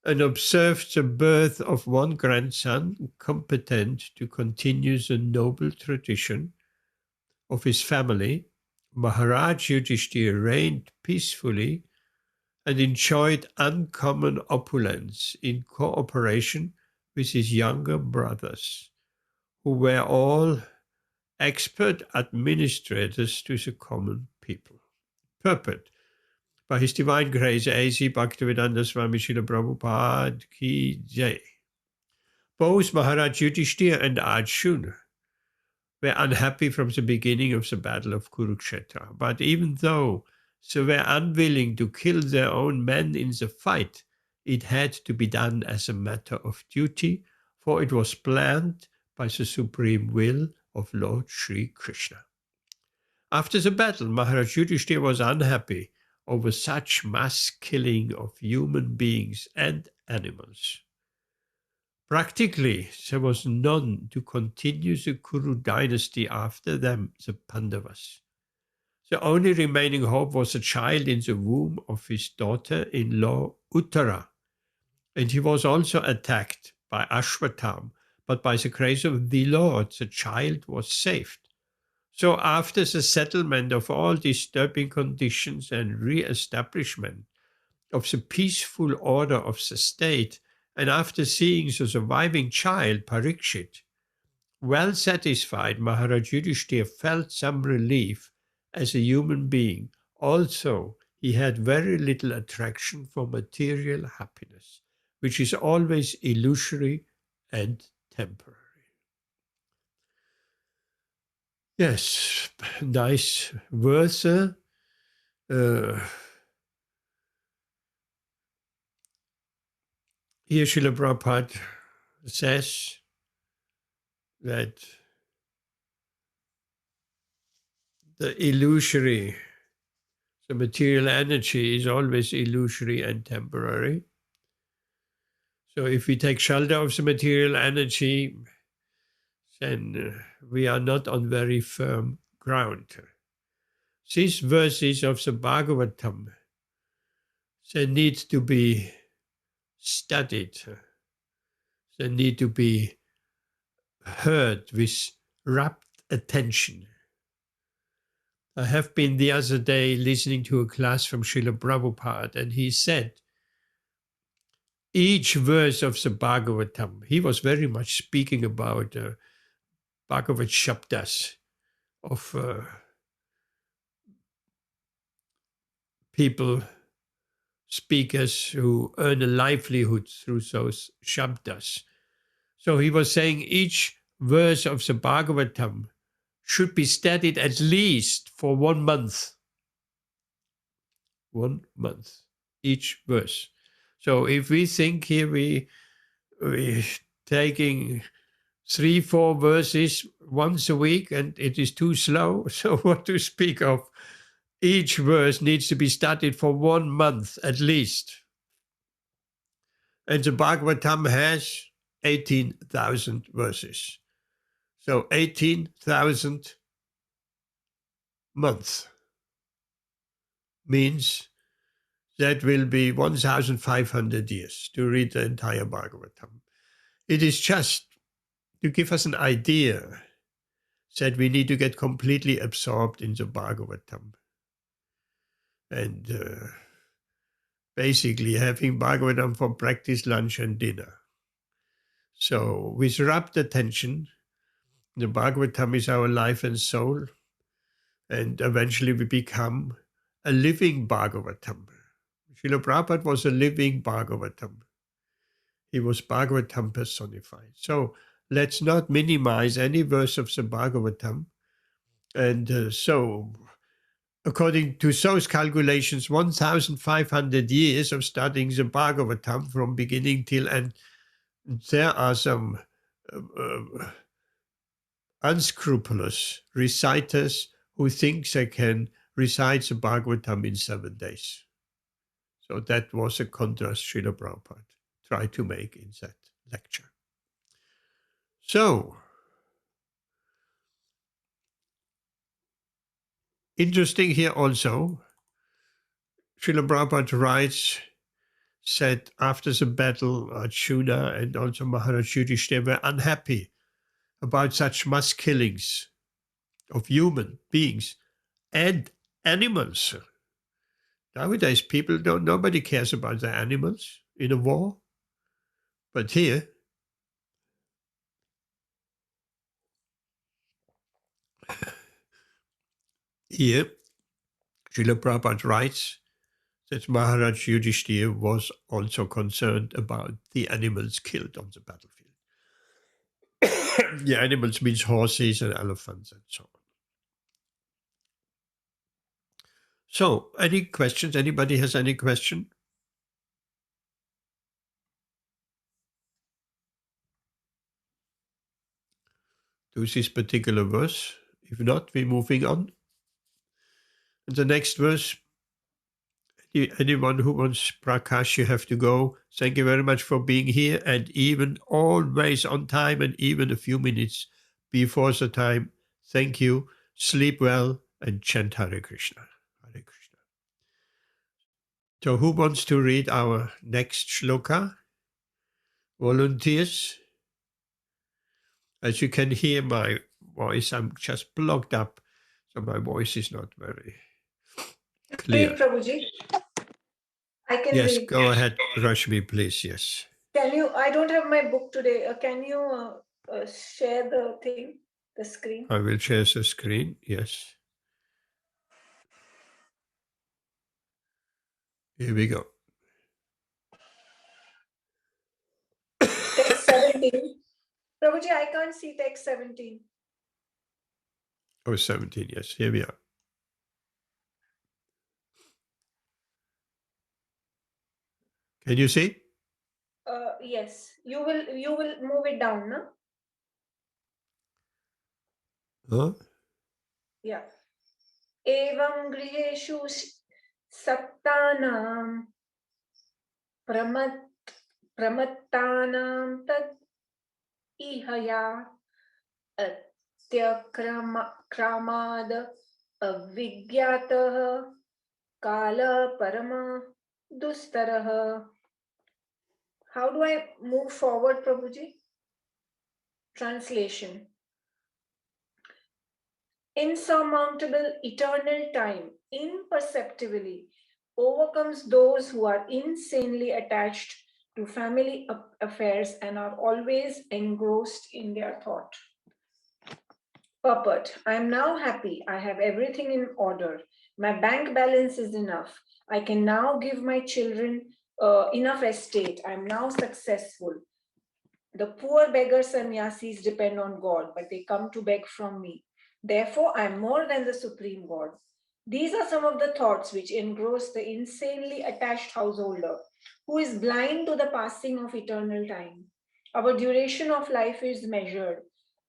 A: and observed the birth of one grandson competent to continue the noble tradition of his family, Maharaj Yudhishthira reigned peacefully and enjoyed uncommon opulence in cooperation with his younger brothers, who were all expert administrators to the common people. Purport. By His Divine Grace, A.C. Bhaktivedanta Swami Srila Prabhupada Ki Jai. Both Maharaj Yudhishthira and Arjuna were unhappy from the beginning of the Battle of Kurukshetra, but even though they were unwilling to kill their own men in the fight, it had to be done as a matter of duty, for it was planned by the supreme will of Lord Sri Krishna. After the battle, Maharaj Yudhishthira was unhappy over such mass killing of human beings and animals. Practically, there was none to continue the Kuru dynasty after them, the Pandavas. The only remaining hope was a child in the womb of his daughter-in-law Uttara, and he was also attacked by Ashwatam, but by the grace of the Lord, the child was saved. So after the settlement of all disturbing conditions and re-establishment of the peaceful order of the state, and after seeing the surviving child, Parikshit, well satisfied, Maharaj Yudhishthira felt some relief as a human being. Also, he had very little attraction for material happiness, which is always illusory and temporary. Yes, nice verse. Here Srila Prabhupada says that the illusory, the material energy is always illusory and temporary. So if we take shelter of the material energy, then we are not on very firm ground. These verses of the Bhagavatam, they need to be studied. They need to be heard with rapt attention. I have been the other day listening to a class from Srila Prabhupada, and he said, each verse of the Bhagavatam, he was very much speaking about Bhagavat Shabdas of people, speakers who earn a livelihood through those Shabdas. So he was saying each verse of the Bhagavatam should be studied at least for 1 month. 1 month, each verse. So if we think here we're taking 3-4 verses once a week and it is too slow, so what to speak of? Each verse needs to be studied for 1 month at least. And the Bhagavatam has 18,000 verses. So 18,000 months means that will be 1,500 years to read the entire Bhagavatam. It is just to give us an idea that we need to get completely absorbed in the Bhagavatam. And basically having Bhagavatam for breakfast, lunch and dinner. So with rapt attention, the Bhagavatam is our life and soul, and eventually we become a living Bhagavatam. Srila Prabhupada was a living Bhagavatam. He was Bhagavatam personified. So let's not minimize any verse of the Bhagavatam. And so, according to those calculations, 1,500 years of studying the Bhagavatam from beginning till end, there are some unscrupulous reciters who think they can recite the Bhagavatam in 7 days. So that was a contrast Srila Prabhupada tried to make in that lecture. So, interesting here also, Srila Prabhupada writes, said after the battle, Arjuna and also Maharaj Yudhishthira were unhappy about such mass killings of human beings and animals. Nowadays, nobody cares about the animals in a war. But here, Srila Prabhupada writes that Maharaj Yudhishthira was also concerned about the animals killed on the battlefield. The animals means horses and elephants and so on. So, any questions? Anybody has any question? To this particular verse? If not, we're moving on. And the next verse, anyone who wants Prakash, you have to go. Thank you very much for being here and even always on time and even a few minutes before the time. Thank you. Sleep well and chant Hare Krishna. Hare Krishna. So who wants to read our next shloka? Volunteers? As you can hear my voice, I'm just blocked up, so my voice is not very clear.
F: Read, Prabhuji. I can
A: Yes,
F: read.
A: go ahead, Rashmi, please. Yes.
F: Can you? I don't have my book today. Can you share the thing, the screen?
A: I will share the screen. Yes. Here we go.
F: Text 17. Prabhuji, I can't see text 17.
A: Oh, 17. Yes, here we are. Can you see?
F: Yes. You will move it down, no?
A: Huh?
F: Yeah. Evam griheshu sattanam pramattanam tad ihaya atyakramad avigyatah kala parama dustarah. How do I move forward, Prabhuji? Translation. Insurmountable eternal time imperceptibly overcomes those who are insanely attached to family affairs and are always engrossed in their thought. Purport. I am now happy. I have everything in order. My bank balance is enough. I can now give my children enough estate. I am now successful. The poor beggar sannyasis depend on God, but they come to beg from me. Therefore, I am more than the supreme God. These are some of the thoughts which engross the insanely attached householder who is blind to the passing of eternal time. Our duration of life is measured,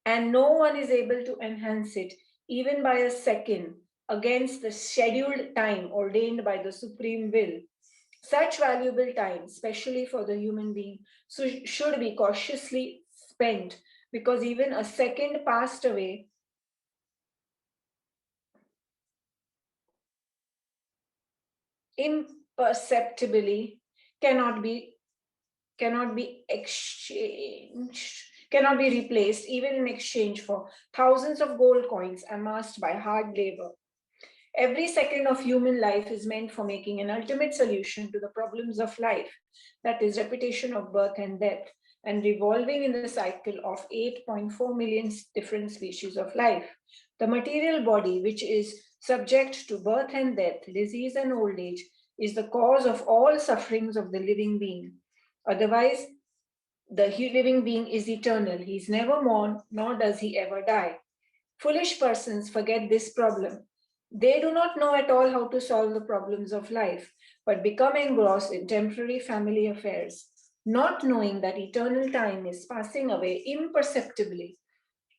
F: and no one is able to enhance it, even by a second, against the scheduled time ordained by the supreme will. Such valuable time, especially for the human being, should be cautiously spent, because even a second passed away imperceptibly cannot be replaced, even in exchange for thousands of gold coins amassed by hard labor. Every second of human life is meant for making an ultimate solution to the problems of life, that is, repetition of birth and death, and revolving in the cycle of 8.4 million different species of life. The material body, which is subject to birth and death, disease and old age, is the cause of all sufferings of the living being. Otherwise, the living being is eternal. He is never born, nor does he ever die. Foolish persons forget this problem. They do not know at all how to solve the problems of life, but become engrossed in temporary family affairs, not knowing that eternal time is passing away imperceptibly,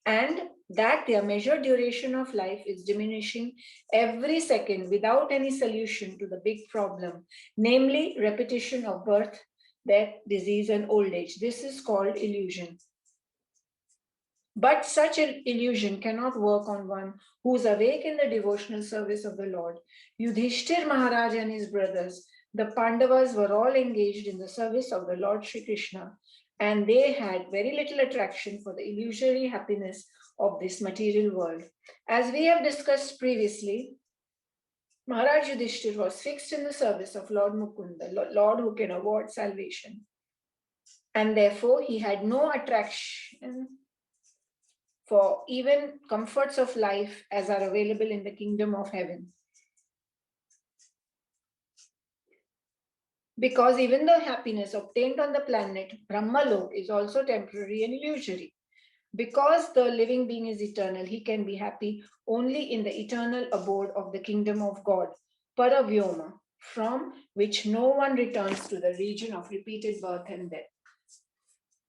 F: and that their measured duration of life is diminishing every second without any solution to the big problem, namely repetition of birth, death, disease, and old age. This is called illusion. But such an illusion cannot work on one who is awake in the devotional service of the Lord. Yudhishthir Maharaj and his brothers, the Pandavas, were all engaged in the service of the Lord Shri Krishna, and they had very little attraction for the illusory happiness of this material world. As we have discussed previously, Maharaj Yudhishthir was fixed in the service of Lord Mukunda, the Lord who can award salvation. And therefore, he had no attraction for even comforts of life as are available in the kingdom of heaven. Because even the happiness obtained on the planet Brahmalok is also temporary and illusory. Because the living being is eternal, he can be happy only in the eternal abode of the kingdom of God, Paravyoma, from which no one returns to the region of repeated birth and death,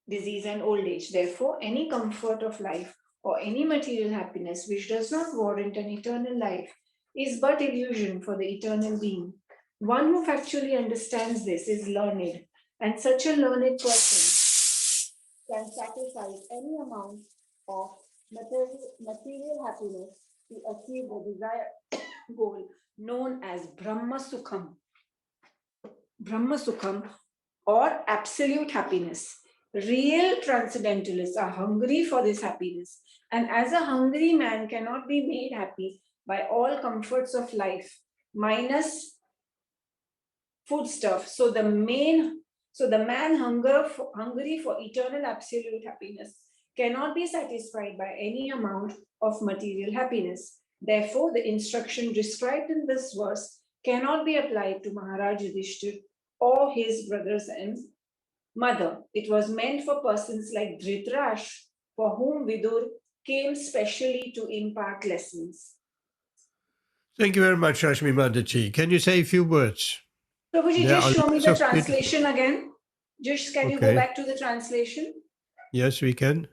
F: disease and old age. Therefore, any comfort of life or any material happiness which does not warrant an eternal life is but illusion for the eternal being. One who factually understands this is learned, and such a learned person can sacrifice any amount of material happiness to achieve the desired goal known as Brahma Sukham. Brahma Sukham, or absolute happiness. Real transcendentalists are hungry for this happiness, and as a hungry man cannot be made happy by all comforts of life, minus foodstuff. So the man hungry for eternal absolute happiness cannot be satisfied by any amount of material happiness. Therefore, the instruction described in this verse cannot be applied to Maharaj Yudhishthir or his brothers and mother. It was meant for persons like Dhritarashtra, for whom Vidur came specially to impart lessons.
A: Thank you very much, Rashmi Mataji. Can you say a few words?
F: Prabhuji, just show me the translation again. Just can you go back to the translation?
A: Yes, we can.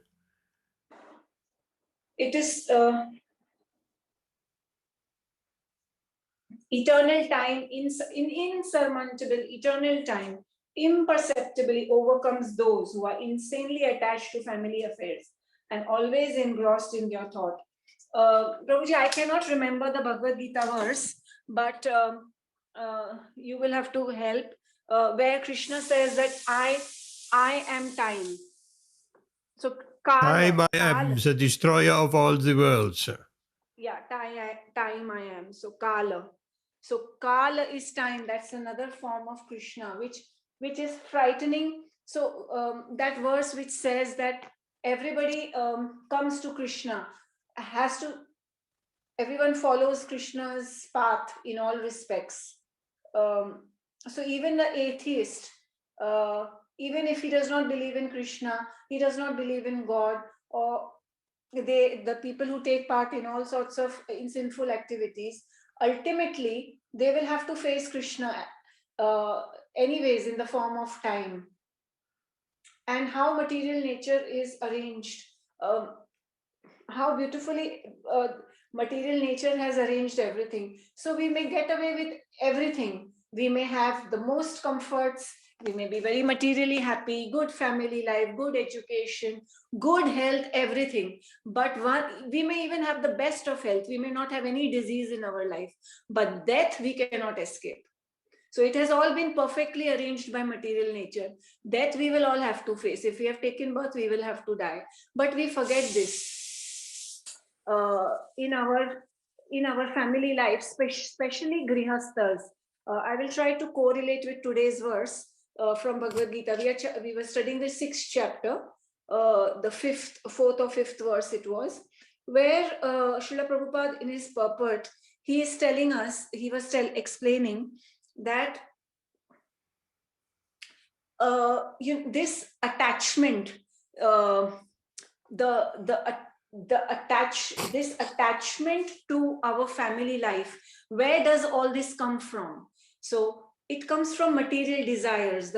F: It is eternal time, insurmountable eternal time, imperceptibly overcomes those who are insanely attached to family affairs and always engrossed in their thought. Prabhuji, I cannot remember the Bhagavad Gita verse, but you will have to help, where Krishna says that I am time. So
A: time I am, the destroyer of all the worlds.
F: Yeah, time I am. So Kala. So Kala is time. That's another form of Krishna, which is frightening. So that verse which says that everybody comes to Krishna, everyone follows Krishna's path in all respects. So even the atheist, even if he does not believe in Krishna, he does not believe in God, or the people who take part in all sorts of sinful activities, ultimately they will have to face Krishna anyways in the form of time. And how material nature is arranged, how beautifully material nature has arranged everything. So we may get away with everything. We may have the most comforts, we may be very materially happy, good family life, good education, good health, everything. But we may even have the best of health. We may not have any disease in our life, but death we cannot escape. So it has all been perfectly arranged by material nature. Death we will all have to face. If we have taken birth, we will have to die. But we forget this in our family life, especially grihasthas. I will try to correlate with today's verse from Bhagavad Gita. We were studying the 6th chapter, the 4th or 5th verse it was. where Srila Prabhupada in his purport, he is telling us, he was explaining that this attachment, this attachment to our family life, where does all this come from? So it comes from material desires.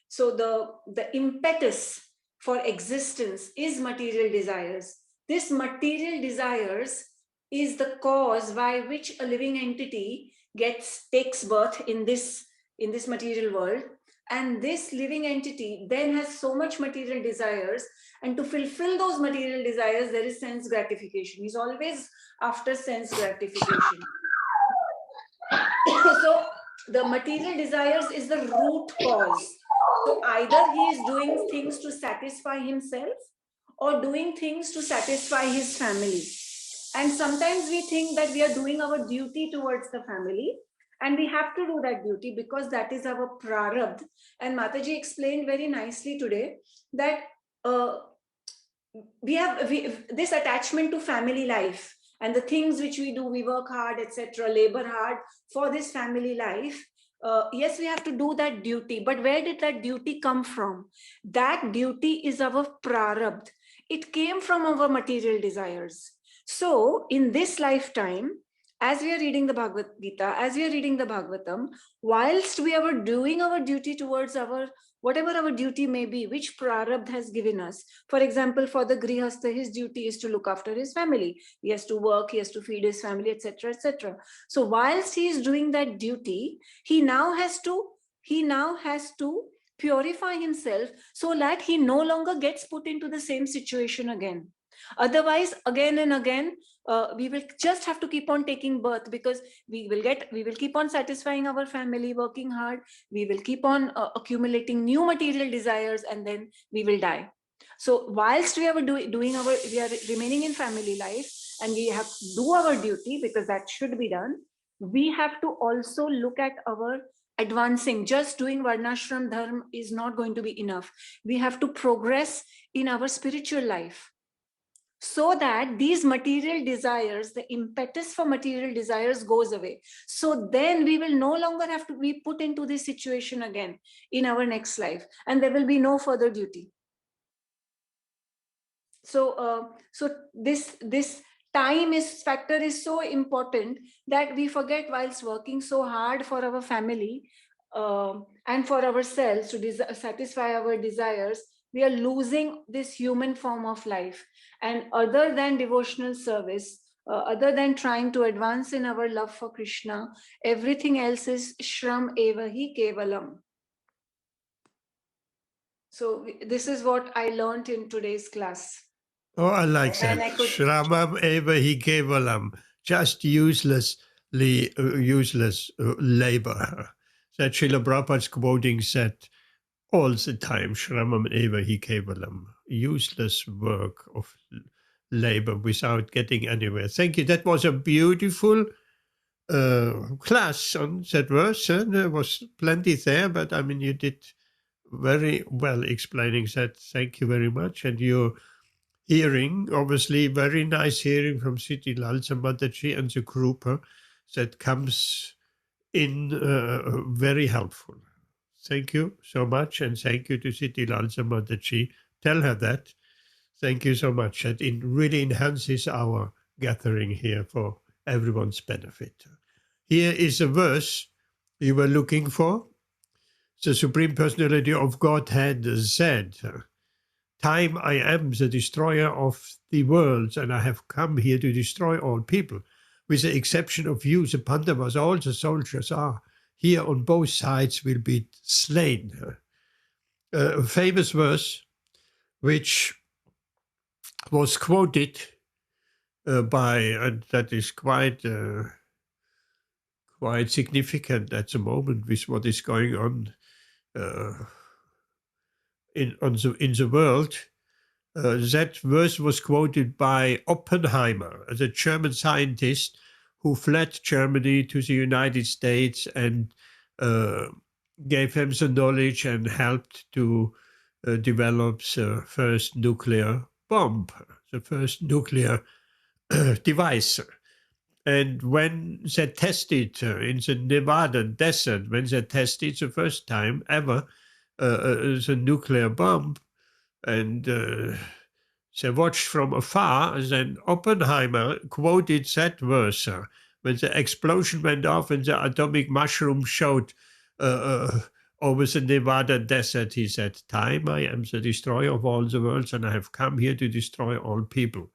F: So the impetus for existence is material desires. This material desires is the cause by which a living entity takes birth in this material world. And this living entity then has so much material desires, and to fulfill those material desires, there is sense gratification. He's always after sense gratification. So the material desires is the root cause. So either he is doing things to satisfy himself or doing things to satisfy his family. And sometimes we think that we are doing our duty towards the family, and we have to do that duty because that is our prarabdha. And Mataji explained very nicely today that we have this attachment to family life and the things which we do, we work hard, etc., labor hard for this family life. Yes, we have to do that duty, but where did that duty come from? That duty is our prarabdha. It came from our material desires. So in this lifetime, as we are reading the Bhagavad Gita, as we are reading the Bhagavatam, whilst we are doing our duty towards whatever our duty may be, which prarabdha has given us. For example, for the grihastha, his duty is to look after his family. He has to work, he has to feed his family, etc., etc. So whilst he is doing that duty, he now has to purify himself so that he no longer gets put into the same situation again. Otherwise, again and again, we will just have to keep on taking birth, because we will keep on satisfying our family, working hard. We will keep on accumulating new material desires, and then we will die. So whilst we are we are remaining in family life, and we have to do our duty because that should be done, we have to also look at our advancing. Just doing varnashram dharma is not going to be enough. We have to progress in our spiritual life, so that these material desires, the impetus for material desires goes away. So then we will no longer have to be put into this situation again in our next life, and there will be no further duty. So this time factor is so important that we forget, whilst working so hard for our family and for ourselves to satisfy our desires, we are losing this human form of life. And other than devotional service, other than trying to advance in our love for Krishna, everything else is shram eva hi kevalam. So this is what I learned in today's class.
A: Oh, I like that. Shramam eva hi kevalam. Just useless labor. That Srila Prabhupada's quoting said all the time, Shramam eva hi kevalam. Useless work of labor without getting anywhere. Thank you. That was a beautiful class on that verse. There was plenty there, but I mean, you did very well explaining that. Thank you very much. And your hearing, obviously, very nice hearing from Siti Lalsa Mataji and the group that comes in very helpful. Thank you so much, and thank you to Siti Lalsa Mataji. Tell her that. Thank you so much. That it really enhances our gathering here for everyone's benefit. Here is a verse you were looking for. The Supreme Personality of Godhead said, "Time I am the destroyer of the worlds, and I have come here to destroy all people. With the exception of you, the Pandavas, all the soldiers are here on both sides will be slain." A famous verse which was quoted and that is quite significant at the moment with what is going on in the world. That verse was quoted by Oppenheimer, the German scientist who fled Germany to the United States and gave him the knowledge and helped to develop the first nuclear bomb, the first nuclear device. And when they tested in the Nevada desert, when they tested the first time ever the nuclear bomb, and they watched from afar, then Oppenheimer quoted that verse. When the explosion went off and the atomic mushroom showed over the Nevada desert, he said, "Time, I am the destroyer of all the worlds, and I have come here to destroy all people."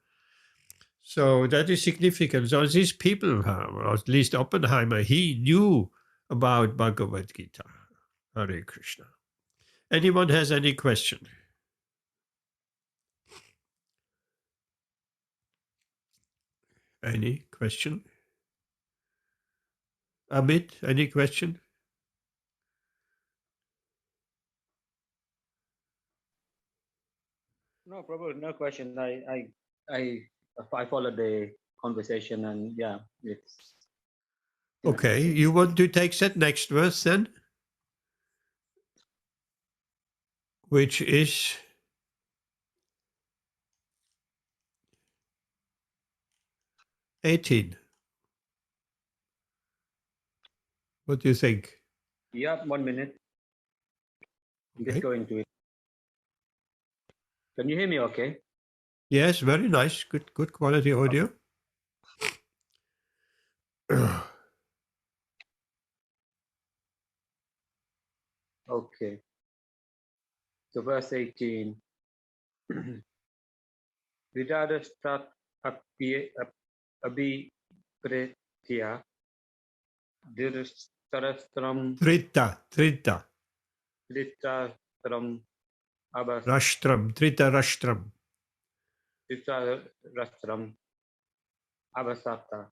A: So that is significant. So these people, or at least Oppenheimer, he knew about Bhagavad Gita. Hare Krishna. Anyone has any question? Any question? Amit, any question?
H: No, probably no question. I followed the conversation, and yeah, it's
A: Okay, you want to take that next verse then? Which is 18. What do you think?
H: Yeah. 1 minute. I'm just
A: Okay.
H: going to it. Can you hear me? Okay.
A: Yes, very nice. Good quality audio.
H: Okay. So verse 18. Vidadastat abhipretya dirastarastram
A: Trita
H: dritastram abas
A: Rashtram, Trita Rashtram.
H: Rastram Abasata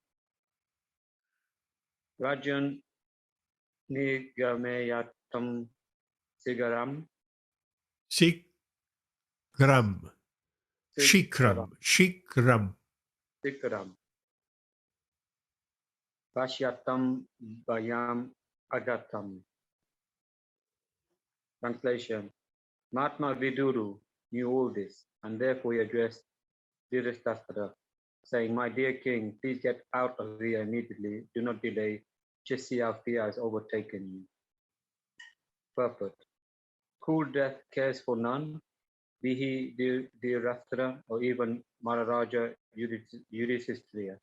H: Rajan Nigameyatam Sigaram
A: Sikram, Shikram.
H: Sikaram Vashyatam Bayam Agatam. Translation. Mahatma Viduru knew all this, and therefore he addressed Dhritarashtra, saying, "My dear king, please get out of here immediately. Do not delay. Just see how fear has overtaken you." Purport. Cool death cares for none, be he Dhritarashtra or even Maharaja Yudhishthira.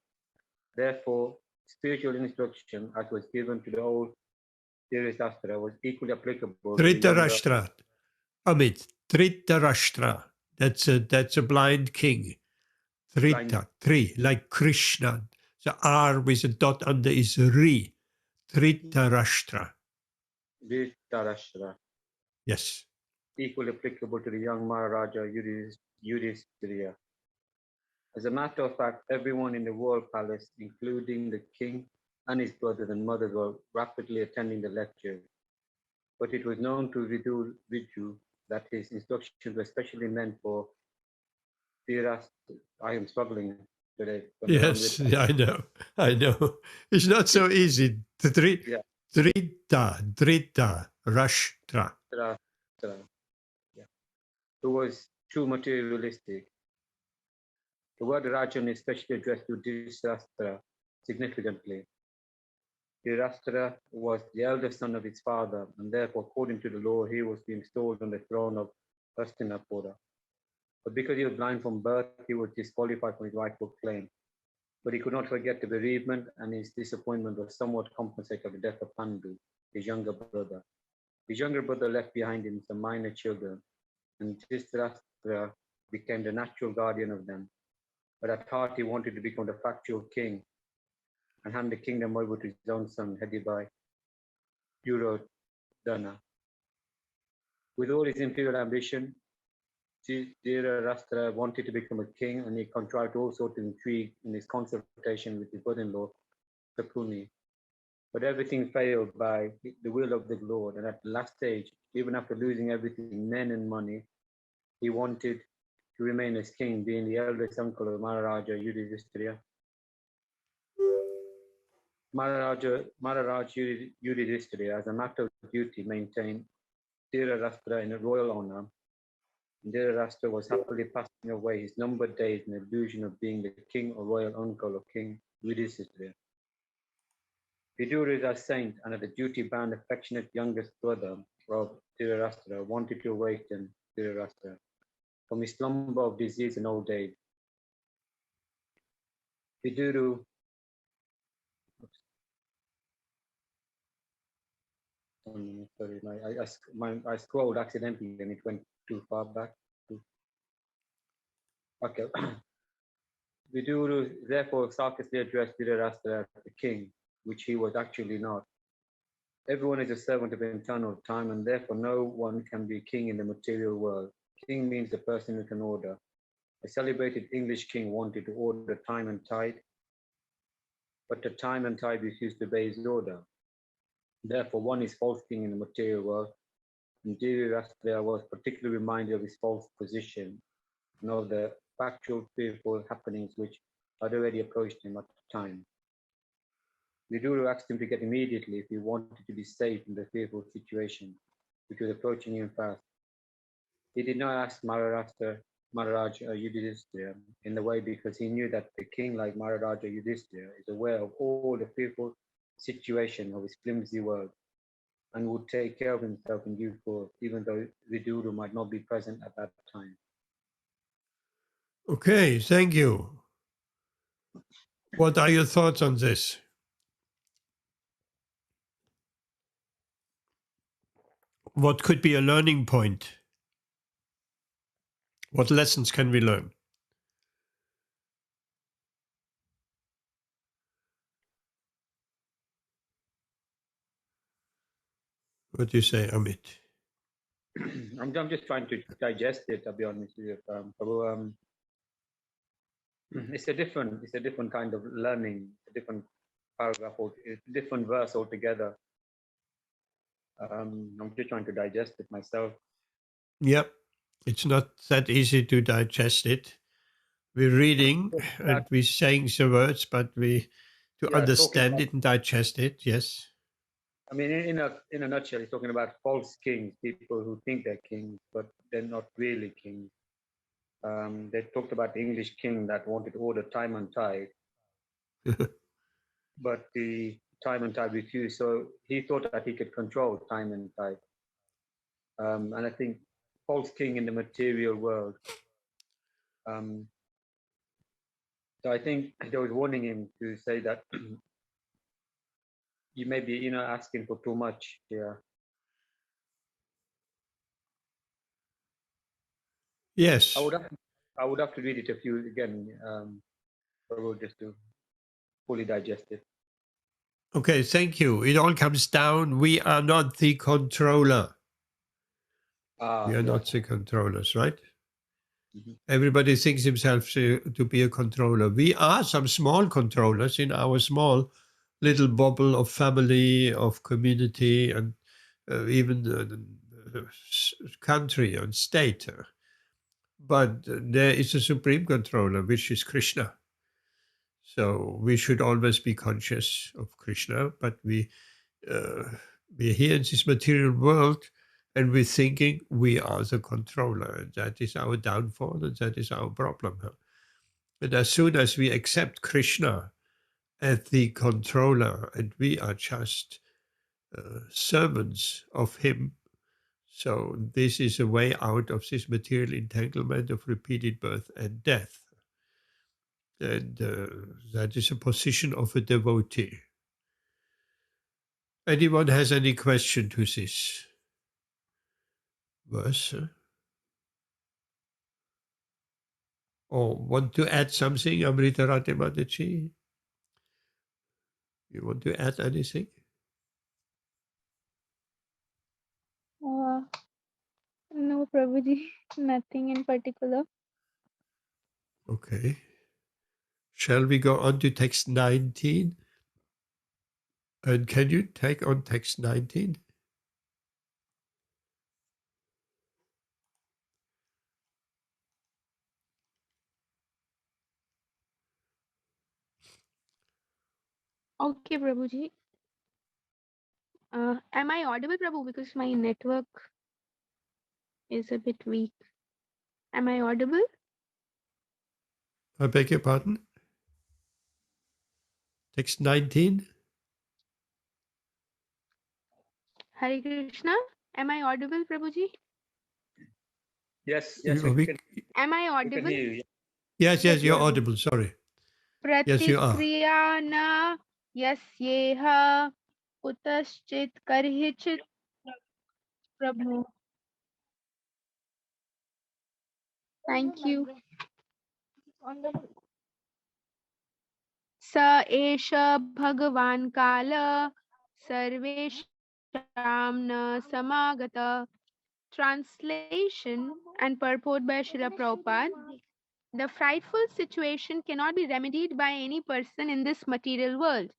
H: Therefore, spiritual instruction as was given to the old Dhritarashtra was equally applicable to the younger.
A: Dhritarashtra. Amit, Dhritarashtra. That's a blind king. Dhrita, three, like Krishna. The R with a dot under is Ri. Dhritarashtra.
H: Dhritarashtra.
A: Yes.
H: Equally applicable to the young Maharaja Yudhishthira. As a matter of fact, everyone in the royal palace, including the king and his brothers and mothers, were rapidly attending the lecture. But it was known to Vidu that his instructions were specially meant for Dhritarashtra. I am struggling today.
A: Yes, yeah, I know. It's not so easy. Drita, Rashtra.
H: Yeah. Who was too materialistic. The word Rajan is especially addressed to Dhritarashtra significantly. Dhritarashtra was the eldest son of his father, and therefore, according to the law, he was to be installed on the throne of Hastinapura. But because he was blind from birth, he was disqualified from his rightful claim. But he could not forget the bereavement, and his disappointment was somewhat compensated by the death of Pandu, his younger brother. His younger brother left behind him some minor children, and Dhritarashtra became the natural guardian of them. But at heart, he wanted to become the factual king and hand the kingdom over to his own son, headed by Duryodhana. With all his imperial ambition, Dhritarashtra wanted to become a king, and he contrived all sorts of intrigue in his consultation with his brother-in-law, Shakuni. But everything failed by the will of the Lord, and at the last stage, even after losing everything, men and money, he wanted to remain as king, being the eldest uncle of Maharaja Yudhishthira. Maharaja Yudhishthira, as a matter of duty, maintained Dhritarashtra in a royal honor, Dhritarashtra was happily passing away his numbered days in the illusion of being the king or royal uncle of King Yudhishthira. Vidura, as saint and the duty-bound affectionate youngest brother of Dhritarashtra, wanted to awaken Dhritarashtra from his slumber of disease and old age. Viduru sorry, I scrolled accidentally and it went too far back. Okay. Viduru therefore sarcastically addressed Dhritarashtra as the king, which he was actually not. Everyone is a servant of eternal time, and therefore no one can be king in the material world. King means the person who can order. A celebrated English king wanted to order time and tide, but the time and tide refused to obey his order. Therefore, one is false king in the material world, and Dhritarashtra was particularly reminded of his false position and of the factual, fearful happenings which had already approached him at the time. Vidura asked him to get immediately if he wanted to be safe in the fearful situation, which was approaching him fast. He did not ask Maharaja Yudhishthira in the way because he knew that the king, like Maharaja Yudhishthira, is aware of all the fearful situation of his flimsy world and would take care of himself in due course, even though Vidura might not be present at that time.
A: Okay, thank you. What are your thoughts on this? What could be a learning point? What lessons can we learn? What do you say, Amit?
H: I'm just trying to digest it, I'll be honest with you. Prabhu. It's a different kind of learning, a different paragraph, or a different verse altogether. I'm just trying to digest it myself.
A: Yep, it's not that easy to digest it. We're reading and we're saying the words, but we to understand it and digest it. Yes.
H: I mean, in a nutshell, he's talking about false kings, people who think they're kings, but they're not really kings. They talked about the English king that wanted to order time and tide, but the time and tide refused. So he thought that he could control time and tide. And I think false king in the material world. So I think they was warning him to say that you may be, asking for too much here.
A: Yes.
H: I would have to read it again, just to fully digest it.
A: Okay, thank you. It all comes down. We are not the controller. We are not the controllers, right? Mm-hmm. Everybody thinks himself to be a controller. We are some small controllers in our small little bubble of family, of community, and even country and state. But there is a supreme controller, which is Krishna. So we should always be conscious of Krishna, but we're here in this material world and we're thinking we are the controller. And that is our downfall and that is our problem. And as soon as we accept Krishna as the controller and we are just servants of him, so this is a way out of this material entanglement of repeated birth and death. And that is a position of a devotee. Anyone has any question to this verse? Or want to add something, Amrita Rate Mataji? You want to add anything?
B: No, Prabhuji, nothing in particular.
A: Okay. Shall we go on to text 19? And can you take on text 19?
B: Okay, Prabhuji. Am I audible, Prabhu? Because my network is a bit weak. Am I audible?
A: I beg your pardon? Text 19.
B: Hare Krishna. Am I audible, Prabhuji?
H: Yes,
B: Am I
H: we can
B: audible?
H: hear you.
A: Yes, you're audible. Sorry. Yes, you are.
B: Pratikriya na yasyeha kutaschit karhichit Prabhu. Thank you. Sa esha bhagavan kala sarvesham na samagata. Translation and purport by Srila Prabhupada. The frightful situation cannot be remedied by any person in this material world.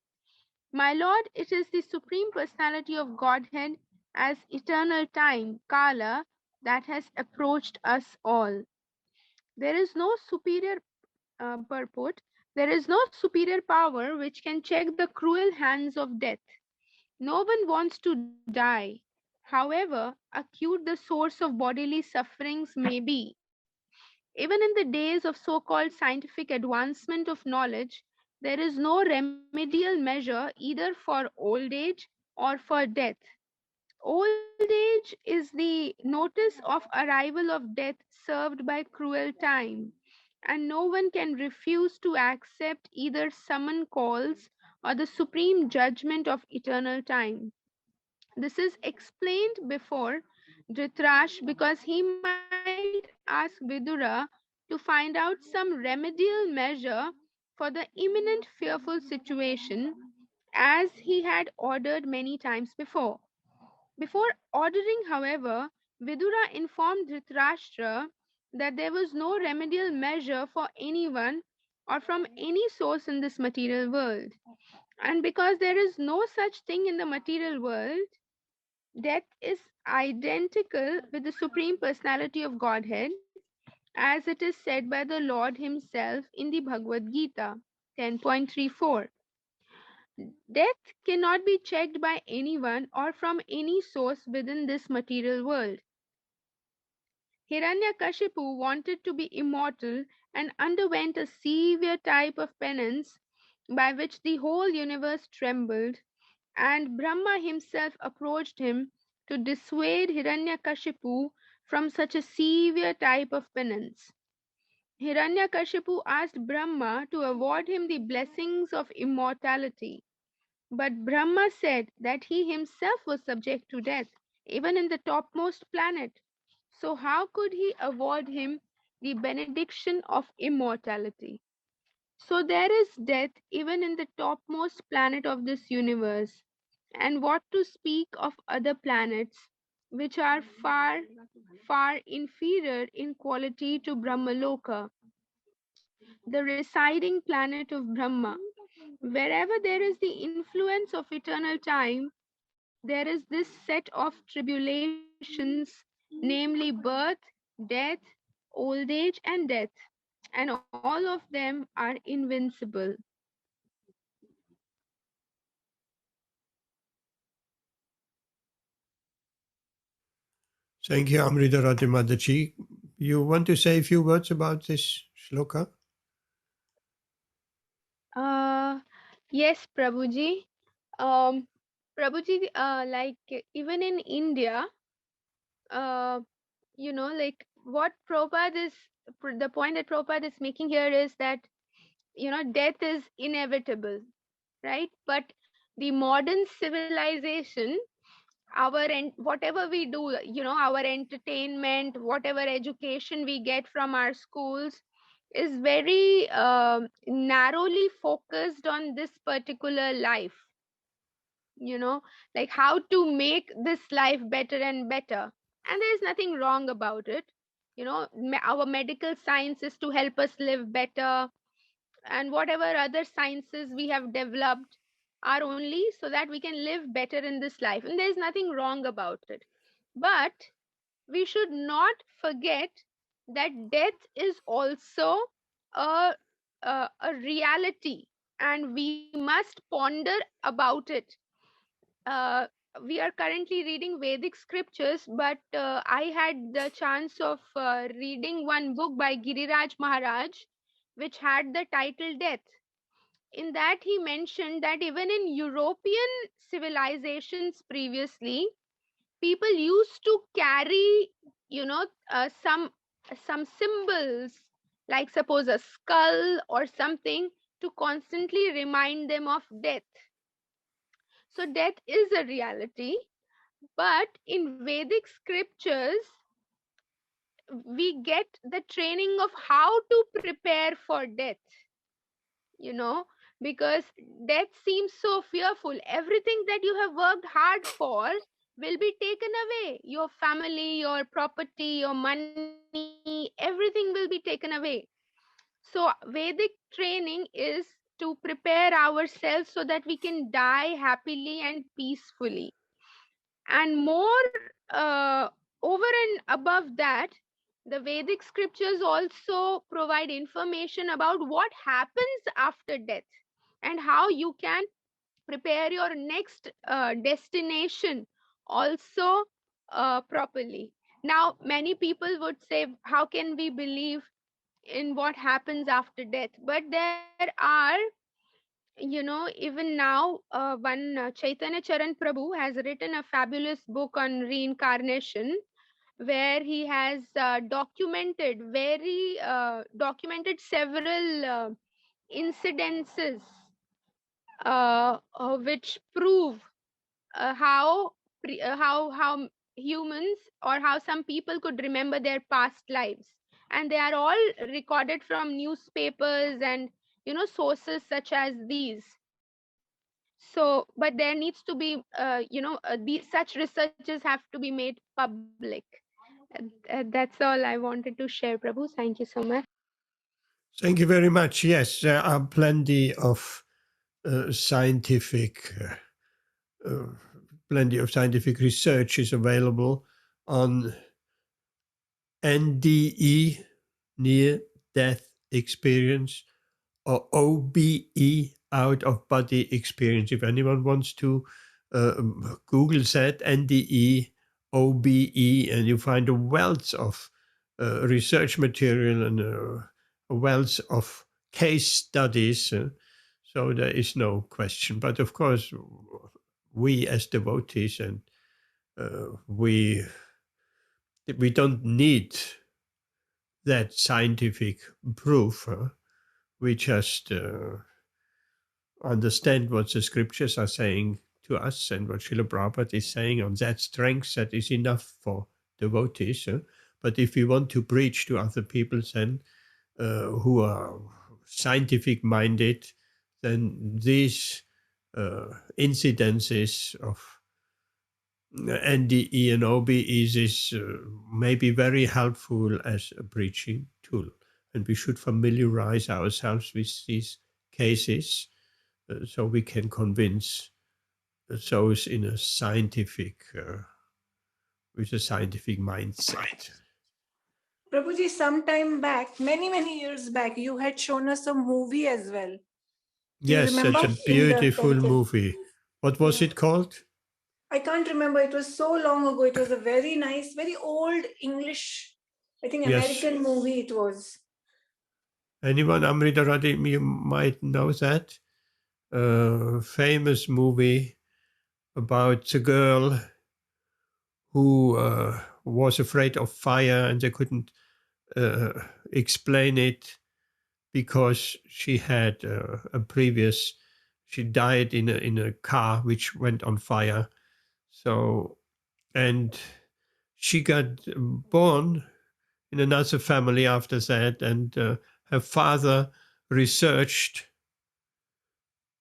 B: My Lord, it is the Supreme Personality of Godhead as eternal time, Kala, that has approached us all. There is no superior purport. There is no superior power which can check the cruel hands of death. No one wants to die, however acute the source of bodily sufferings may be. Even in the days of so-called scientific advancement of knowledge, there is no remedial measure either for old age or for death. Old age is the notice of arrival of death served by cruel time, and no one can refuse to accept either summon calls or the supreme judgment of eternal time. This is explained before Dhritarashtra because he might ask Vidura to find out some remedial measure for the imminent fearful situation as he had ordered many times before. Before ordering, however, Vidura informed Dhritarashtra that there was no remedial measure for anyone or from any source in this material world. And because there is no such thing in the material world, death is identical with the Supreme Personality of Godhead, as it is said by the Lord Himself in the Bhagavad Gita 10.34. Death cannot be checked by anyone or from any source within this material world. Hiranyakashipu wanted to be immortal and underwent a severe type of penance by which the whole universe trembled, and Brahma himself approached him to dissuade Hiranyakashipu from such a severe type of penance. Hiranyakashipu asked Brahma to award him the blessings of immortality, but Brahma said that he himself was subject to death, even in the topmost planet. So how could he award him the benediction of immortality? So there is death even in the topmost planet of this universe. And what to speak of other planets, which are far, far inferior in quality to Brahmaloka, the residing planet of Brahma. Wherever there is the influence of eternal time, there is this set of tribulations, namely birth, death, old age, and death, and all of them are invincible.
A: Thank you, Amrita Rati Mataji. You want to say a few words about this shloka?
B: Yes, Prabhuji. Prabhuji, like even in India, uh, like what Prabhupada is, the point that Prabhupada is making here is that, death is inevitable, right? But the modern civilization, whatever we do, our entertainment, whatever education we get from our schools, is very narrowly focused on this particular life, like how to make this life better and better. And there is nothing wrong about it. Our medical science is to help us live better, and whatever other sciences we have developed are only so that we can live better in this life, and there's nothing wrong about it. But we should not forget that death is also a, a reality, and we must ponder about it. we are currently reading Vedic scriptures, but I had the chance of reading one book by Giriraj Maharaj, which had the title Death. In that, he mentioned that even in European civilizations previously, people used to carry, some symbols, like suppose a skull or something, to constantly remind them of death. So death is a reality, but in Vedic scriptures, we get the training of how to prepare for death, because death seems so fearful. Everything that you have worked hard for will be taken away. Your family, your property, your money, everything will be taken away. So Vedic training is to prepare ourselves so that we can die happily and peacefully. And more, over and above that, the Vedic scriptures also provide information about what happens after death and how you can prepare your next destination also properly. Now, many people would say, how can we believe in what happens after death? But there are, even now, one Chaitanya Charan Prabhu has written a fabulous book on reincarnation, where he has documented several incidences which prove how humans, or how some people could remember their past lives, and they are all recorded from newspapers and sources such as these. So, but there needs to be these such researches have to be made public. That's all I wanted to share, Prabhu. Thank you so much.
A: Thank you very much. Yes, there are plenty of scientific research is available on NDE, near death experience, or OBE, out of body experience. If anyone wants to Google that, NDE, OBE, and you find a wealth of research material and a wealth of case studies. So there is no question. But of course, we as devotees, and we don't need that scientific proof. We just understand what the scriptures are saying to us, and what Srila Prabhupada is saying. On that strength, that is enough for devotees. But if we want to preach to other people, then who are scientific minded, then these incidences of NDE and OBEs is may be very helpful as a preaching tool. And we should familiarize ourselves with these cases so we can convince those in a scientific, with a scientific mindset.
F: Prabhuji, some time back, many years back, you had shown us a movie as well.
A: Yes, such a beautiful movie. What was it called?
F: I can't remember. It was so long ago. It was a very nice, very old English, I think American movie it was.
A: Anyone, Amrita Radhi, you might know that. Famous movie about a girl who was afraid of fire, and they couldn't explain it because she had she died in a car which went on fire. So, and she got born in another family after that, and her father researched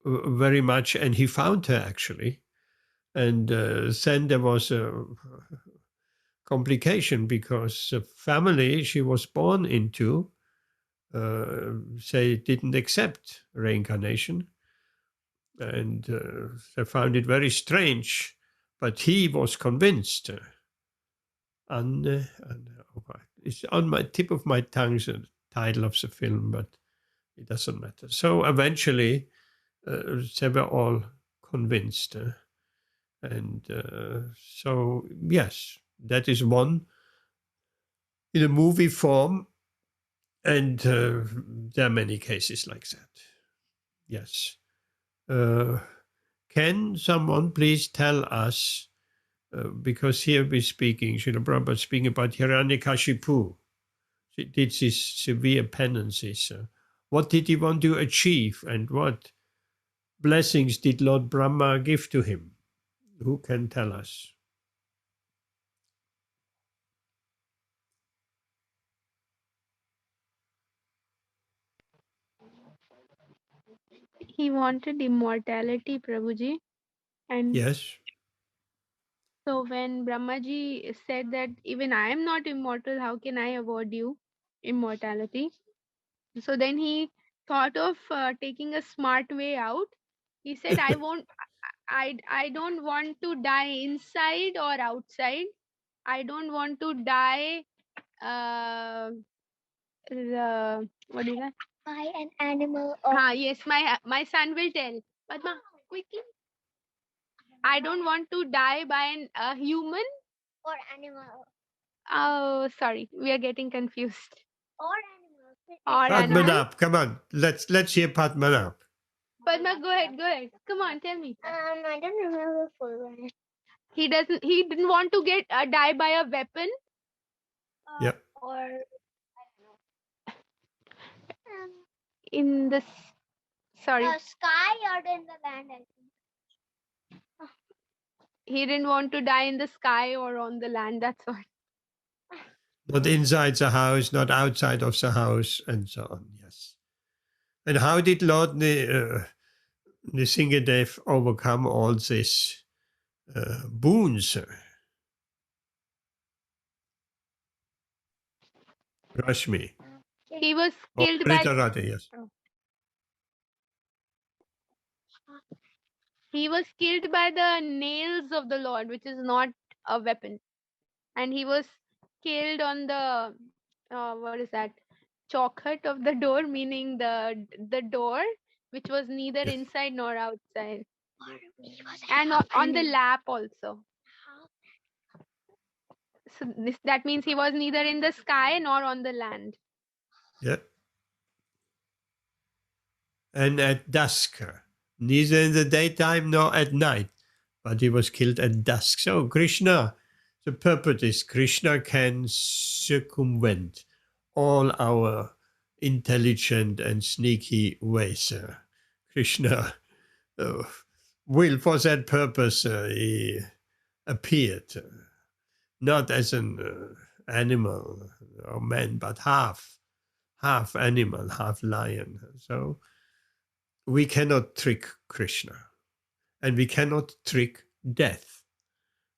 A: very much, and he found her actually. And then there was a complication because the family she was born into, they didn't accept reincarnation, and they found it very strange. But he was convinced. It's on my tip of my tongue, the title of the film, but it doesn't matter. So eventually, they were all convinced. And so, yes, that is one in a movie form. And there are many cases like that. Yes. Can someone please tell us, because here we're speaking, Srila Prabhupada speaking about Hiranyakashipu. He did these severe penances. What did he want to achieve, and what blessings did Lord Brahma give to him? Who can tell us?
B: He wanted immortality, Prabhuji. And
A: Yes.
B: so when Brahmaji said that even I am not immortal, how can I award you immortality? So then he thought of taking a smart way out. He said, I don't want to die inside or outside. I don't want to die what is that?
E: By an animal
B: Yes, my son will tell. Padma, quickly. I don't want to die by a human.
E: or animal.
B: Oh, sorry, we are getting confused.
E: Or animal.
B: Or animal.
A: Padmanabh, come on. Let's hear Padmanabh.
B: Padma, go ahead. Come on, tell me.
E: I don't remember the full one.
B: He didn't want to get die by a weapon.
A: Yeah.
E: Or
B: In the sorry,
E: the sky or in the land, I think.
B: he didn't want to die in the sky or on the land. That's all.
A: Not inside the house, not outside of the house, and so on. Yes. And how did Lord Nrsingadev overcome all these boons? Rashmi.
B: He was killed by
A: Ritarate, yes.
B: he was killed by the nails of the Lord, which is not a weapon, and he was killed on the what is that? Chaukhut of the door, meaning the door, which was neither
A: Yes.
B: inside nor outside, and on the lap also. So that means he was neither in the sky nor on the land.
A: Yeah. And at dusk, neither in the daytime nor at night, but he was killed at dusk. So Krishna, the purpose is Krishna can circumvent all our intelligent and sneaky ways. Krishna will, for that purpose, he appeared, not as an animal or man, but half animal, half lion. So we cannot trick Krishna, and we cannot trick death.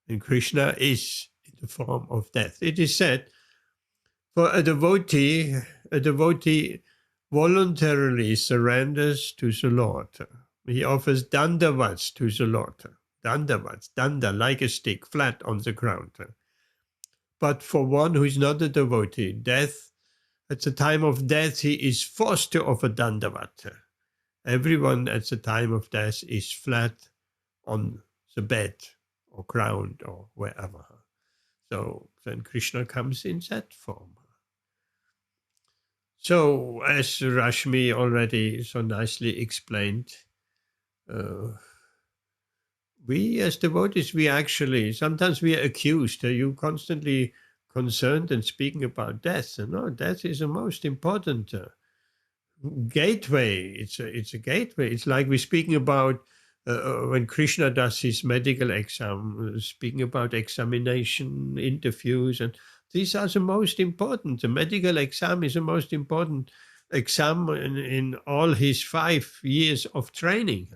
A: And Krishna is in the form of death. It is said, for a devotee voluntarily surrenders to the Lord. He offers dandavats to the Lord. Dandavats, danda, like a stick, flat on the ground. But for one who is not a devotee, death, at the time of death, he is forced to offer dandavat. Everyone at the time of death is flat on the bed or ground or wherever. So then Krishna comes in that form. So as Rashmi already so nicely explained, we as devotees, sometimes we are accused. You constantly concerned and speaking about death. No, death is the most important gateway. It's a gateway. It's like we're speaking about when Krishna does his medical exam, speaking about examination, interviews, and these are the most important. The medical exam is the most important exam in all his 5 years of training.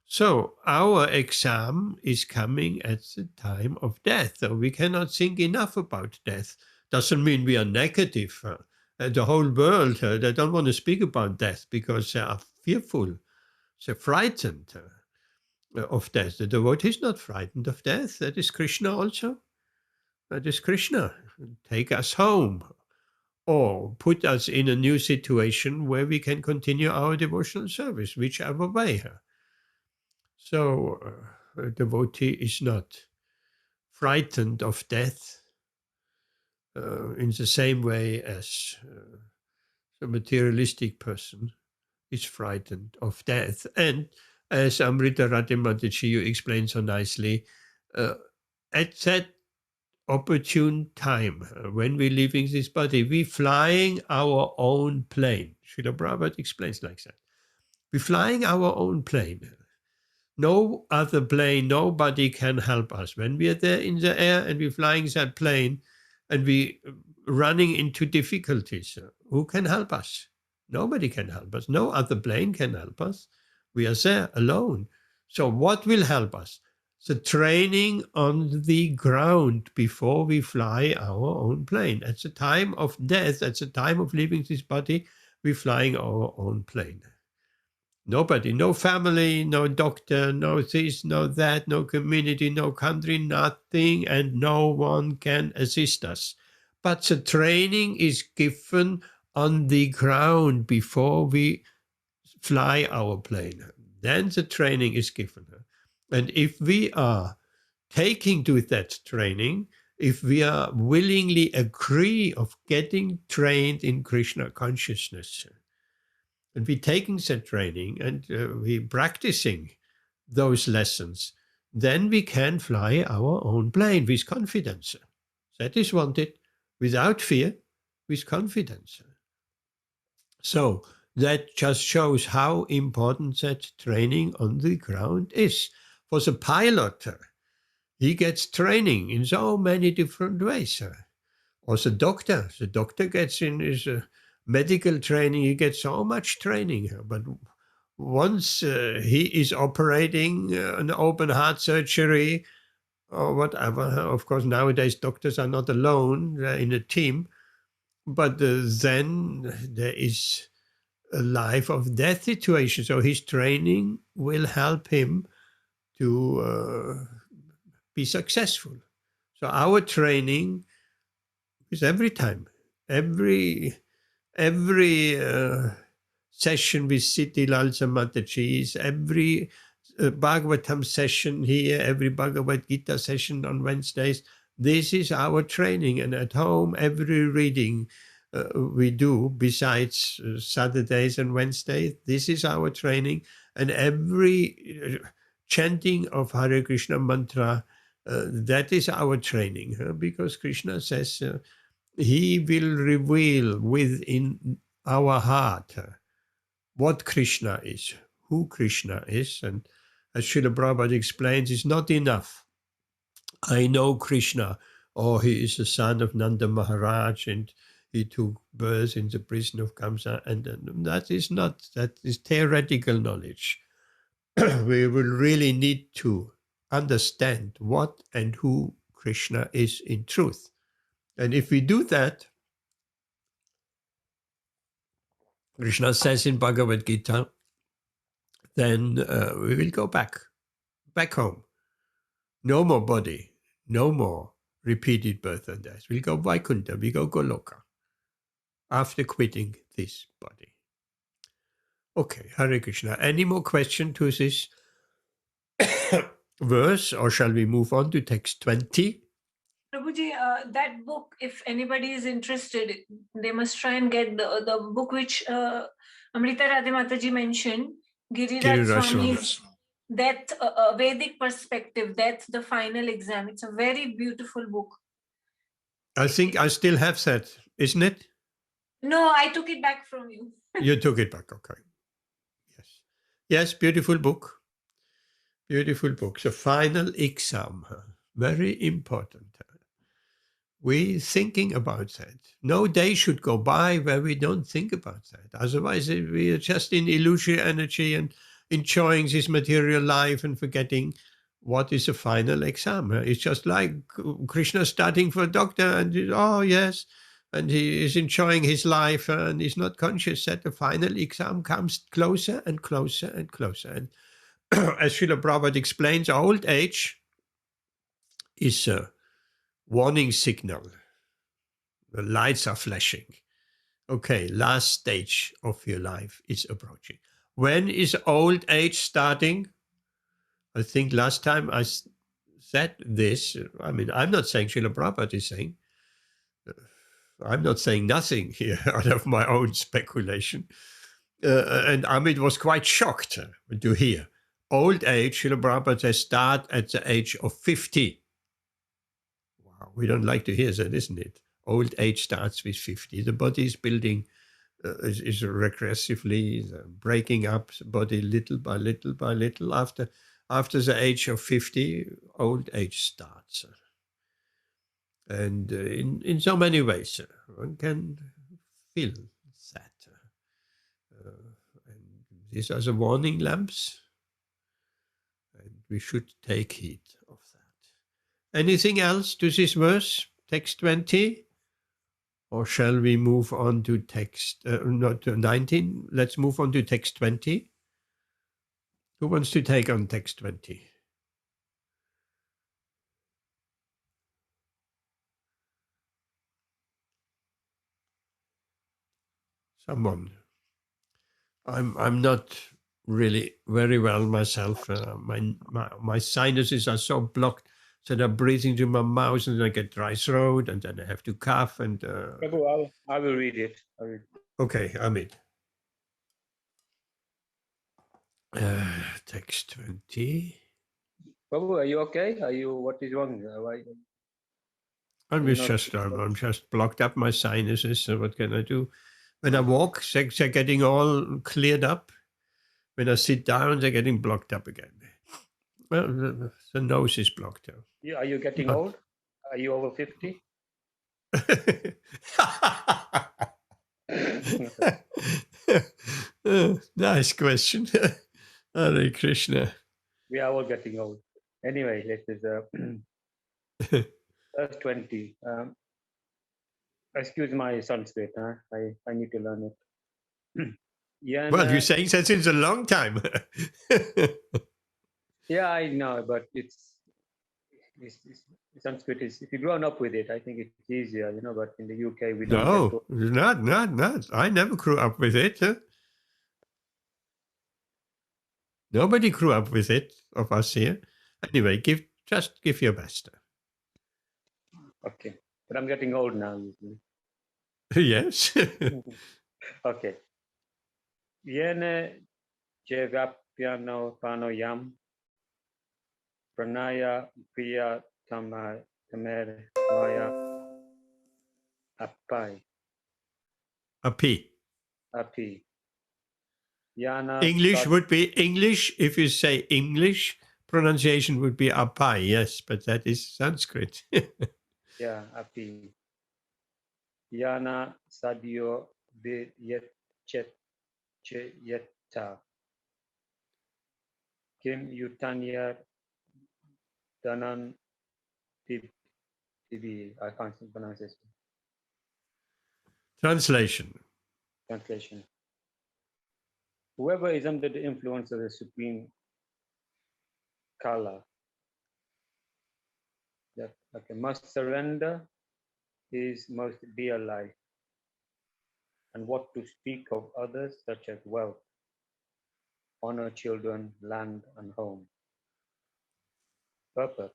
A: So our exam is coming at the time of death. So we cannot think enough about death. Doesn't mean we are negative. The whole world, they don't want to speak about death because they are fearful. They're frightened of death. The devotee is not frightened of death. That is Krishna also. That is Krishna. Take us home or put us in a new situation where we can continue our devotional service, whichever way. So a devotee is not frightened of death in the same way as the materialistic person is frightened of death. And as Amrita Rati Mataji, you explained so nicely, at that opportune time, when we're leaving this body, we're flying our own plane. Srila Prabhupada explains like that. We're flying our own plane. No other plane, nobody can help us. When we are there in the air and we're flying that plane and we're running into difficulties, who can help us? Nobody can help us. No other plane can help us. We are there alone. So what will help us? The training on the ground before we fly our own plane. At the time of death, at the time of leaving this body, we're flying our own plane. Nobody, no family, no doctor, no this, no that, no community, no country, nothing, and no one can assist us. But the training is given on the ground before we fly our plane. Then the training is given. And if we are taking to that training, if we are willingly agree of getting trained in Krishna consciousness, and we're taking that training and we're practicing those lessons, then we can fly our own plane with confidence. That is wanted, without fear, with confidence. So that just shows how important that training on the ground is. For the pilot, he gets training in so many different ways. Or the doctor gets in his medical training, he gets so much training. But once he is operating an open heart surgery or whatever, of course nowadays doctors are not alone, they're in a team, but then there is a life of death situation. So his training will help him to be successful. So our training is every time, every session with Siddhi Lalsa Mataji, every Bhagavatam session here, every Bhagavad Gita session on Wednesdays, this is our training. And at home, every reading we do besides Saturdays and Wednesdays, this is our training. And every chanting of Hare Krishna mantra, that is our training, because Krishna says he will reveal within our heart what Krishna is, who Krishna is. And as Srila Prabhupada explains, it's not enough. I know Krishna, or he is the son of Nanda Maharaj and he took birth in the prison of Kamsa. And that is theoretical knowledge. We will really need to understand what and who Krishna is in truth. And if we do that, Krishna says in Bhagavad Gita, then we will go back home. No more body, no more repeated birth and death. We'll go Vaikuntha, we go Goloka after quitting this body. Okay, Hare Krishna. Any more question to this verse, or shall we move on to text 20?
F: Prabhuji, that book, if anybody is interested, they must try and get the book which Amrita Radhe Mataji mentioned, Giriraj Swami's Death, Vedic Perspective, Death, the Final Exam. It's a very beautiful book.
A: I think I still have that, isn't it?
F: No, I took it back from you.
A: You took it back, okay. Yes, beautiful book. Beautiful book. The final exam, very important. We're thinking about that. No day should go by where we don't think about that. Otherwise, we are just in illusory energy and enjoying this material life and forgetting what is the final exam. It's just like Krishna studying for a doctor and, oh yes, and he is enjoying his life and he's not conscious that the final exam comes closer and closer and closer. And as Srila Prabhupada explains, old age is a warning signal. The lights are flashing. Okay, last stage of your life is approaching. When is old age starting? I think last time I said this, I mean, I'm not saying Srila Prabhupada is saying, I'm not saying nothing here out of my own speculation. And Amit was quite shocked to hear. Old age, Srila Prabhupada says, start at the age of 50. Wow, we don't like to hear that, isn't it? Old age starts with 50. The body is building, is regressively breaking up the body little by little by little. After the age of 50, old age starts. And in so many ways, one can feel that. And these are the warning lamps, and we should take heed of that. Anything else to this verse, text 20? Or shall we move on to text, not 19? Let's move on to text 20. Who wants to take on text 20? Someone. I'm not really very well myself. My sinuses are so blocked that I'm breathing through my mouth and I get dry throat and then I have to cough. And
H: Prabhu, I will read it.
A: Okay, Amit. Text 20.
H: Prabhu, are you okay? What is wrong?
A: I'm just blocked up my sinuses. So what can I do? When I walk, they're getting all cleared up. When I sit down, they're getting blocked up again. Well, the nose is blocked out.
H: Yeah, are you getting old? Are you over 50?
A: Nice question. Hare Krishna.
H: We are all getting old. Anyway, this is verse 20. Excuse my Sanskrit. I need to learn it.
A: Well, you're saying that since a long time.
H: Yeah, I know, but it's Sanskrit is, if you've grown up with it, I think it's easier, but in the UK we don't.
A: No, not. I never grew up with it. Huh? Nobody grew up with it of us here. Anyway, just give your best.
H: Okay, but I'm getting old now, usually.
A: Yes.
H: Okay. Yene jevapyano panoyam pranaya priya tamere maya apai. Api. Yana
A: English would be English. If you say English, pronunciation would be apai, yes, but that is Sanskrit.
H: Yeah, api. Yana sadio be yetta. Kim yutanya danan tibi. I can't pronounce this.
A: Translation.
H: Whoever is under the influence of the supreme Kala, that must surrender his most dear life, and what to speak of others, such as wealth, honor, children, land, and home. Purport.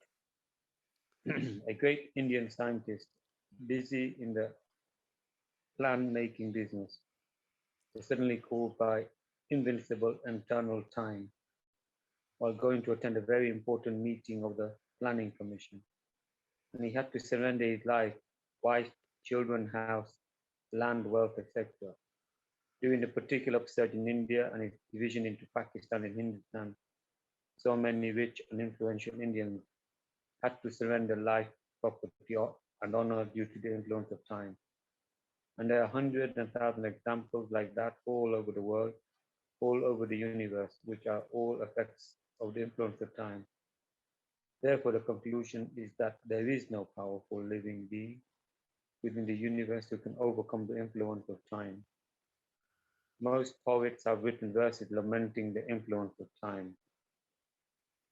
H: A great Indian scientist, busy in the plan-making business, was suddenly called by invincible eternal time while going to attend a very important meeting of the planning commission. And he had to surrender his life, wife, children, house, land, wealth, etc. During the particular upsurge in India and its division into Pakistan and Hindustan, so many rich and influential Indians had to surrender life, property, and honor due to the influence of time. And there are hundreds and thousands of examples like that all over the world, all over the universe, which are all effects of the influence of time. Therefore, the conclusion is that there is no powerful living being within the universe who can overcome the influence of time. Most poets have written verses lamenting the influence of time.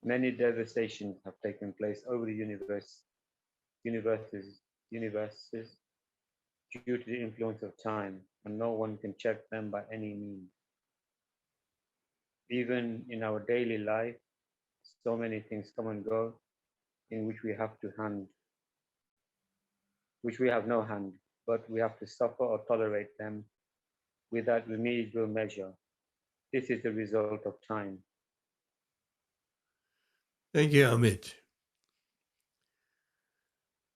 H: Many devastations have taken place over the universes due to the influence of time, and no one can check them by any means. Even in our daily life, so many things come and go in which we have to hand, which we have no hand, but we have to suffer or tolerate them without remedial measure. This is the result of time.
A: Thank you, Amit.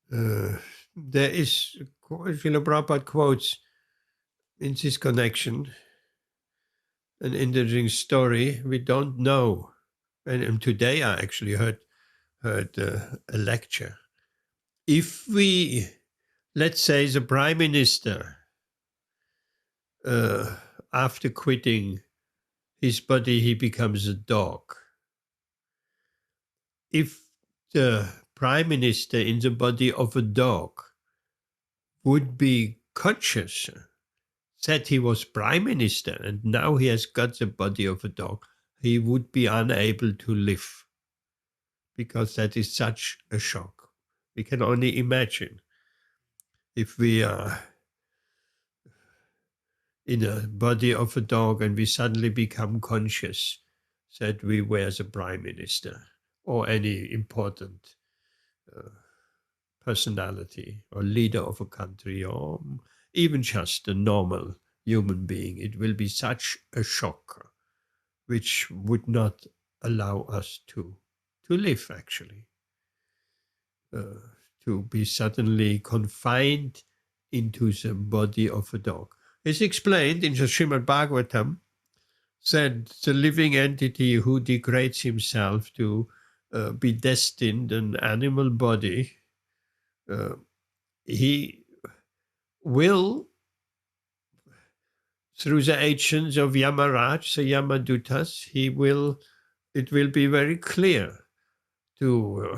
A: There is, Srila Prabhupada quotes in this connection an interesting story. We don't know. And today I actually heard a lecture. If we, let's say the Prime Minister, after quitting his body, he becomes a dog. If the Prime Minister in the body of a dog would be conscious that he was Prime Minister and now he has got the body of a dog, he would be unable to live, because that is such a shock. We can only imagine if we are in a body of a dog and we suddenly become conscious that we were the Prime Minister or any important personality or leader of a country or even just a normal human being. It will be such a shock which would not allow us to live, actually. To be suddenly confined into the body of a dog. It's explained in the Śrīmad-Bhāgavatam that the living entity who degrades himself to be destined an animal body, he will, through the agents of Yamaraj, the Yamadutas, it will be very clear to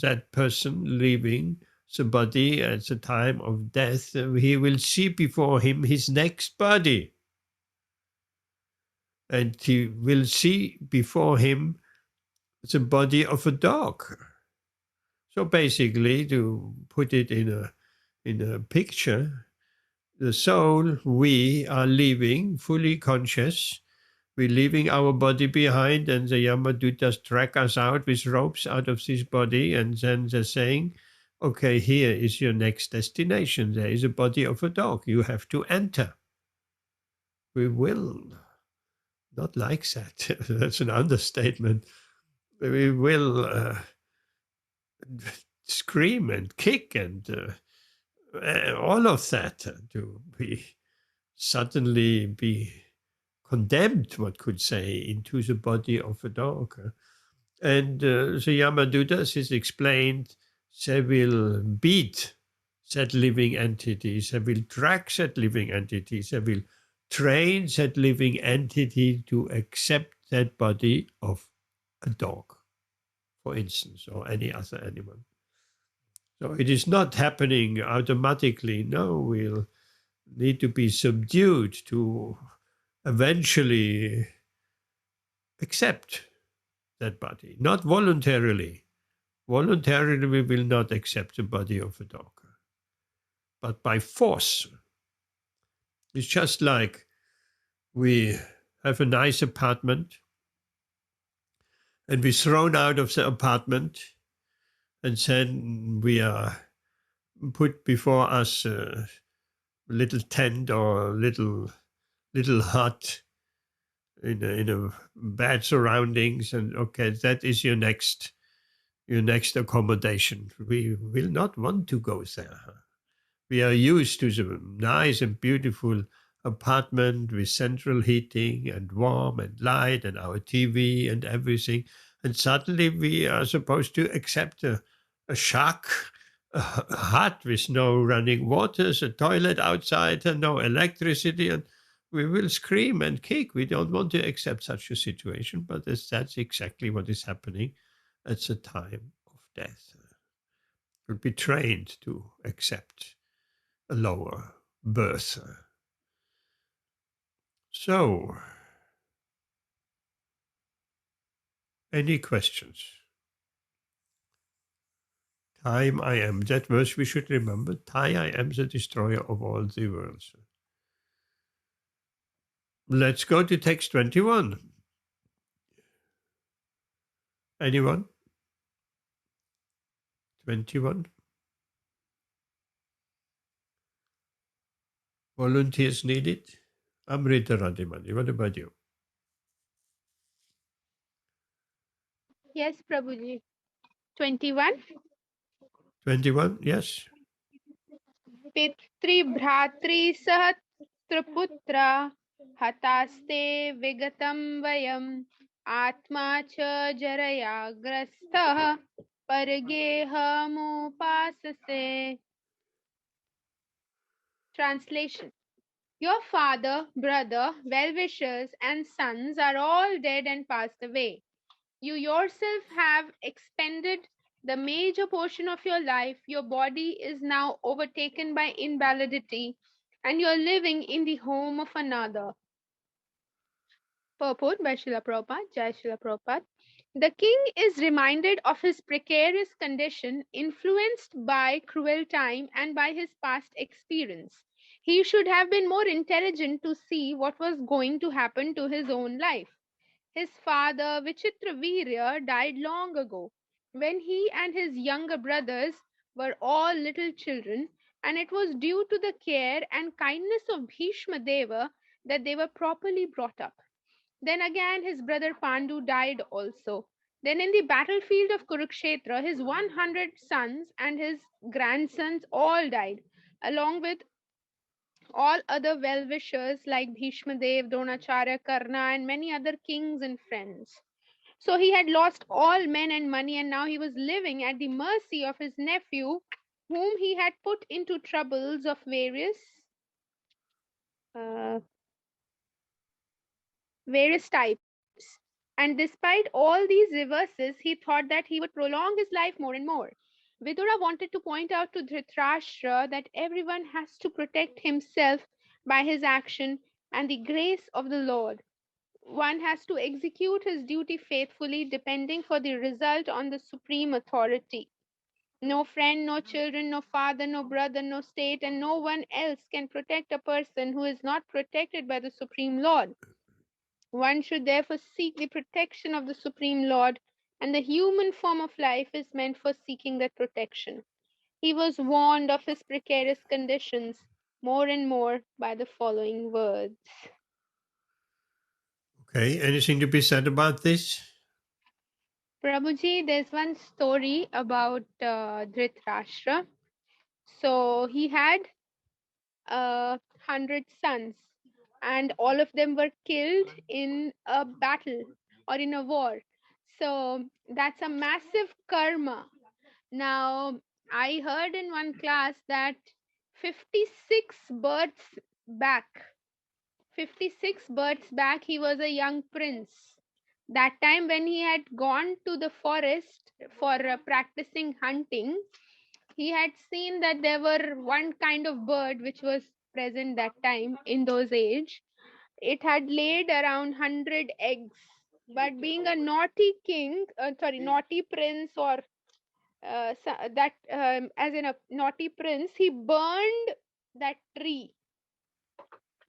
A: that person leaving the body at the time of death. He will see before him his next body. And he will see before him the body of a dog. So basically, to put it in a picture, the soul, we are leaving fully conscious. We're leaving our body behind, and the Yamadutas drag us out with ropes out of this body, and then they're saying, okay, here is your next destination. There is a body of a dog. You have to enter. We will not like that. That's an understatement. We will scream and kick and all of that to be suddenly be condemned, one could say, into the body of a dog. And the Yamadutas is explained, they will beat that living entity, they will drag that living entity, they will train that living entity to accept that body of a dog, for instance, or any other animal. So it is not happening automatically. No, we'll need to be subdued to eventually accept that body, not voluntarily. Voluntarily, we will not accept the body of a dog, but by force. It's just like we have a nice apartment and we're thrown out of the apartment, and then we are put before us a little tent or a little hut in a bad surroundings, and okay, that is your next accommodation. We will not want to go there. We are used to the nice and beautiful apartment with central heating and warm and light and our TV and everything, and suddenly we are supposed to accept a shack, a hut with no running waters, a toilet outside and no electricity, and we will scream and kick. We don't want to accept such a situation, but that's exactly what is happening at the time of death. We'll be trained to accept a lower birth. So, any questions? Time I am, that verse we should remember. Time I am the destroyer of all the worlds. Let's go to text 21. Anyone? 21? Volunteers needed? Amrita Radhimani, what about you?
B: Yes, Prabhuji. 21.
A: 21? Yes.
B: Pitri Bhratri Sahat Triputra Hataste Vigatam Vayam Atma Cha Jaraya Grastha Pargeha Mupasase. Translation. Your father, brother, well-wishers and sons are all dead and passed away. You yourself have expended the major portion of your life. Your body is now overtaken by invalidity and you're living in the home of another. Purport by Srila Prabhupada, Jai Srila Prabhupada. The king is reminded of his precarious condition, influenced by cruel time and by his past experience. He should have been more intelligent to see what was going to happen to his own life. His father, Vichitravirya, died long ago, when he and his younger brothers were all little children, and it was due to the care and kindness of Bhishma Deva that they were properly brought up. Then again, his brother Pandu died also. Then in the battlefield of Kurukshetra, his 100 sons and his grandsons all died, along with all other well-wishers like Bhishma Dev, Dronacharya, Karna, and many other kings and friends. So he had lost all men and money, and now he was living at the mercy of his nephew, whom he had put into troubles of various types. And despite all these reverses, he thought that he would prolong his life more and more. Vidura wanted to point out to Dhritarashtra that everyone has to protect himself by his action and the grace of the Lord. One has to execute his duty faithfully, depending for the result on the supreme authority. No friend, no children, no father, no brother, no state, and no one else can protect a person who is not protected by the Supreme Lord. One should therefore seek the protection of the Supreme Lord, and the human form of life is meant for seeking that protection. He was warned of his precarious conditions more and more by the following words.
A: Okay, anything to be said about this?
B: Prabhuji, there's one story about Dhritarashtra. So he had 100 sons, and all of them were killed in a battle or in a war. So that's a massive karma. Now, I heard in one class that 56 births back, he was a young prince. That time when he had gone to the forest for practicing hunting, he had seen that there were one kind of bird which was present that time in those age. It had laid around 100 eggs, but being a naughty naughty prince, or as in a naughty prince, he burned that tree,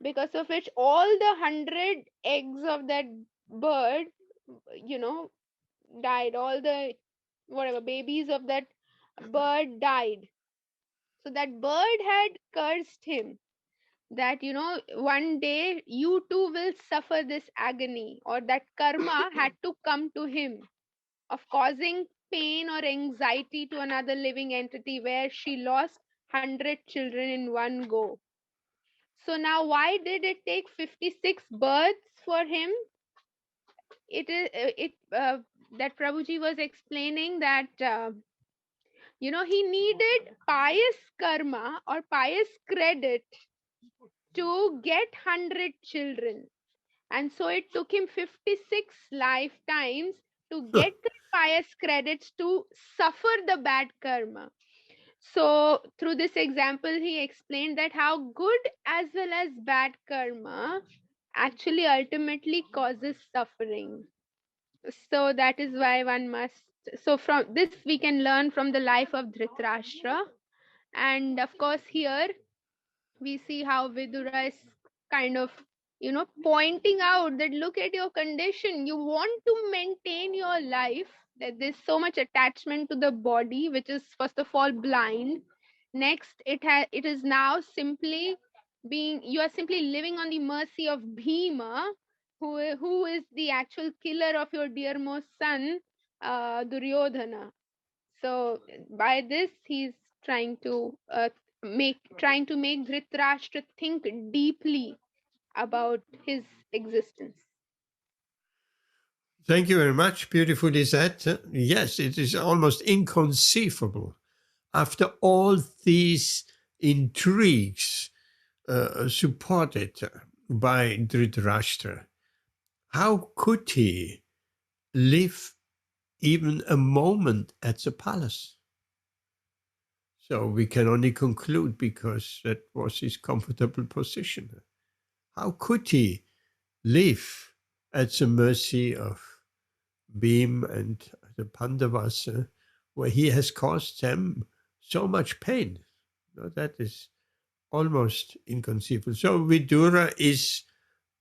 B: because of which all the 100 eggs of that bird, died. All the babies of that bird died. So that bird had cursed him that, one day you too will suffer this agony, or that karma had to come to him of causing pain or anxiety to another living entity, where she lost 100 children in one go. So now, why did it take 56 births for him? That Prabhuji was explaining that he needed pious karma or pious credit to get 100 children, and so it took him 56 lifetimes to get the pious credits to suffer the bad karma. So through this example, he explained that how good as well as bad karma actually ultimately causes suffering. So that is why one must, so from this we can learn from the life of Dhritarashtra. And of course here we see how Vidura is kind of, pointing out that look at your condition. You want to maintain your life, that there's so much attachment to the body, which is first of all blind. Next, it is now simply you are simply living on the mercy of Bhima, who is the actual killer of your dearmost son, Duryodhana. So by this, he's trying to make Dhritarashtra think deeply about his existence.
A: Thank you very much. Beautifully said. Yes, it is almost inconceivable. After all these intrigues supported by Dhritarashtra, how could he live even a moment at the palace? So we can only conclude because that was his comfortable position. How could he live at the mercy of Bhim and the Pandavas, where he has caused them so much pain? No, that is almost inconceivable. So Vidura is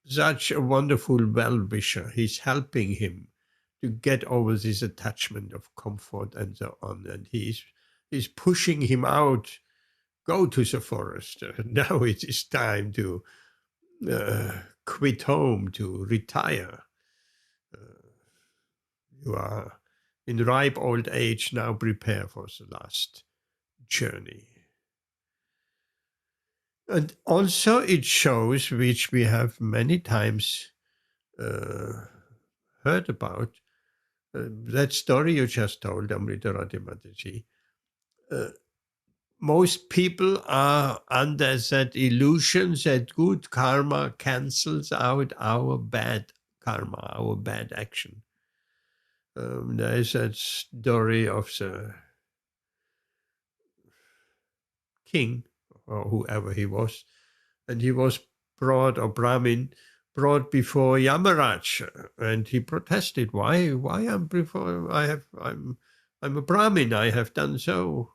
A: such a wonderful well-wisher. He's helping him to get over this attachment of comfort and so on. And he's pushing him out, go to the forest. Now it is time to quit home, to retire. You are in ripe old age, now prepare for the last journey. And also it shows, which we have many times heard about, that story you just told, Amrita Radhe Mataji. Most people are under that illusion that good karma cancels out our bad karma, our bad action. There is that story of the king, or whoever he was, and he was brought, or Brahmin, brought before Yamaraj, and he protested, why I'm a Brahmin, I have done so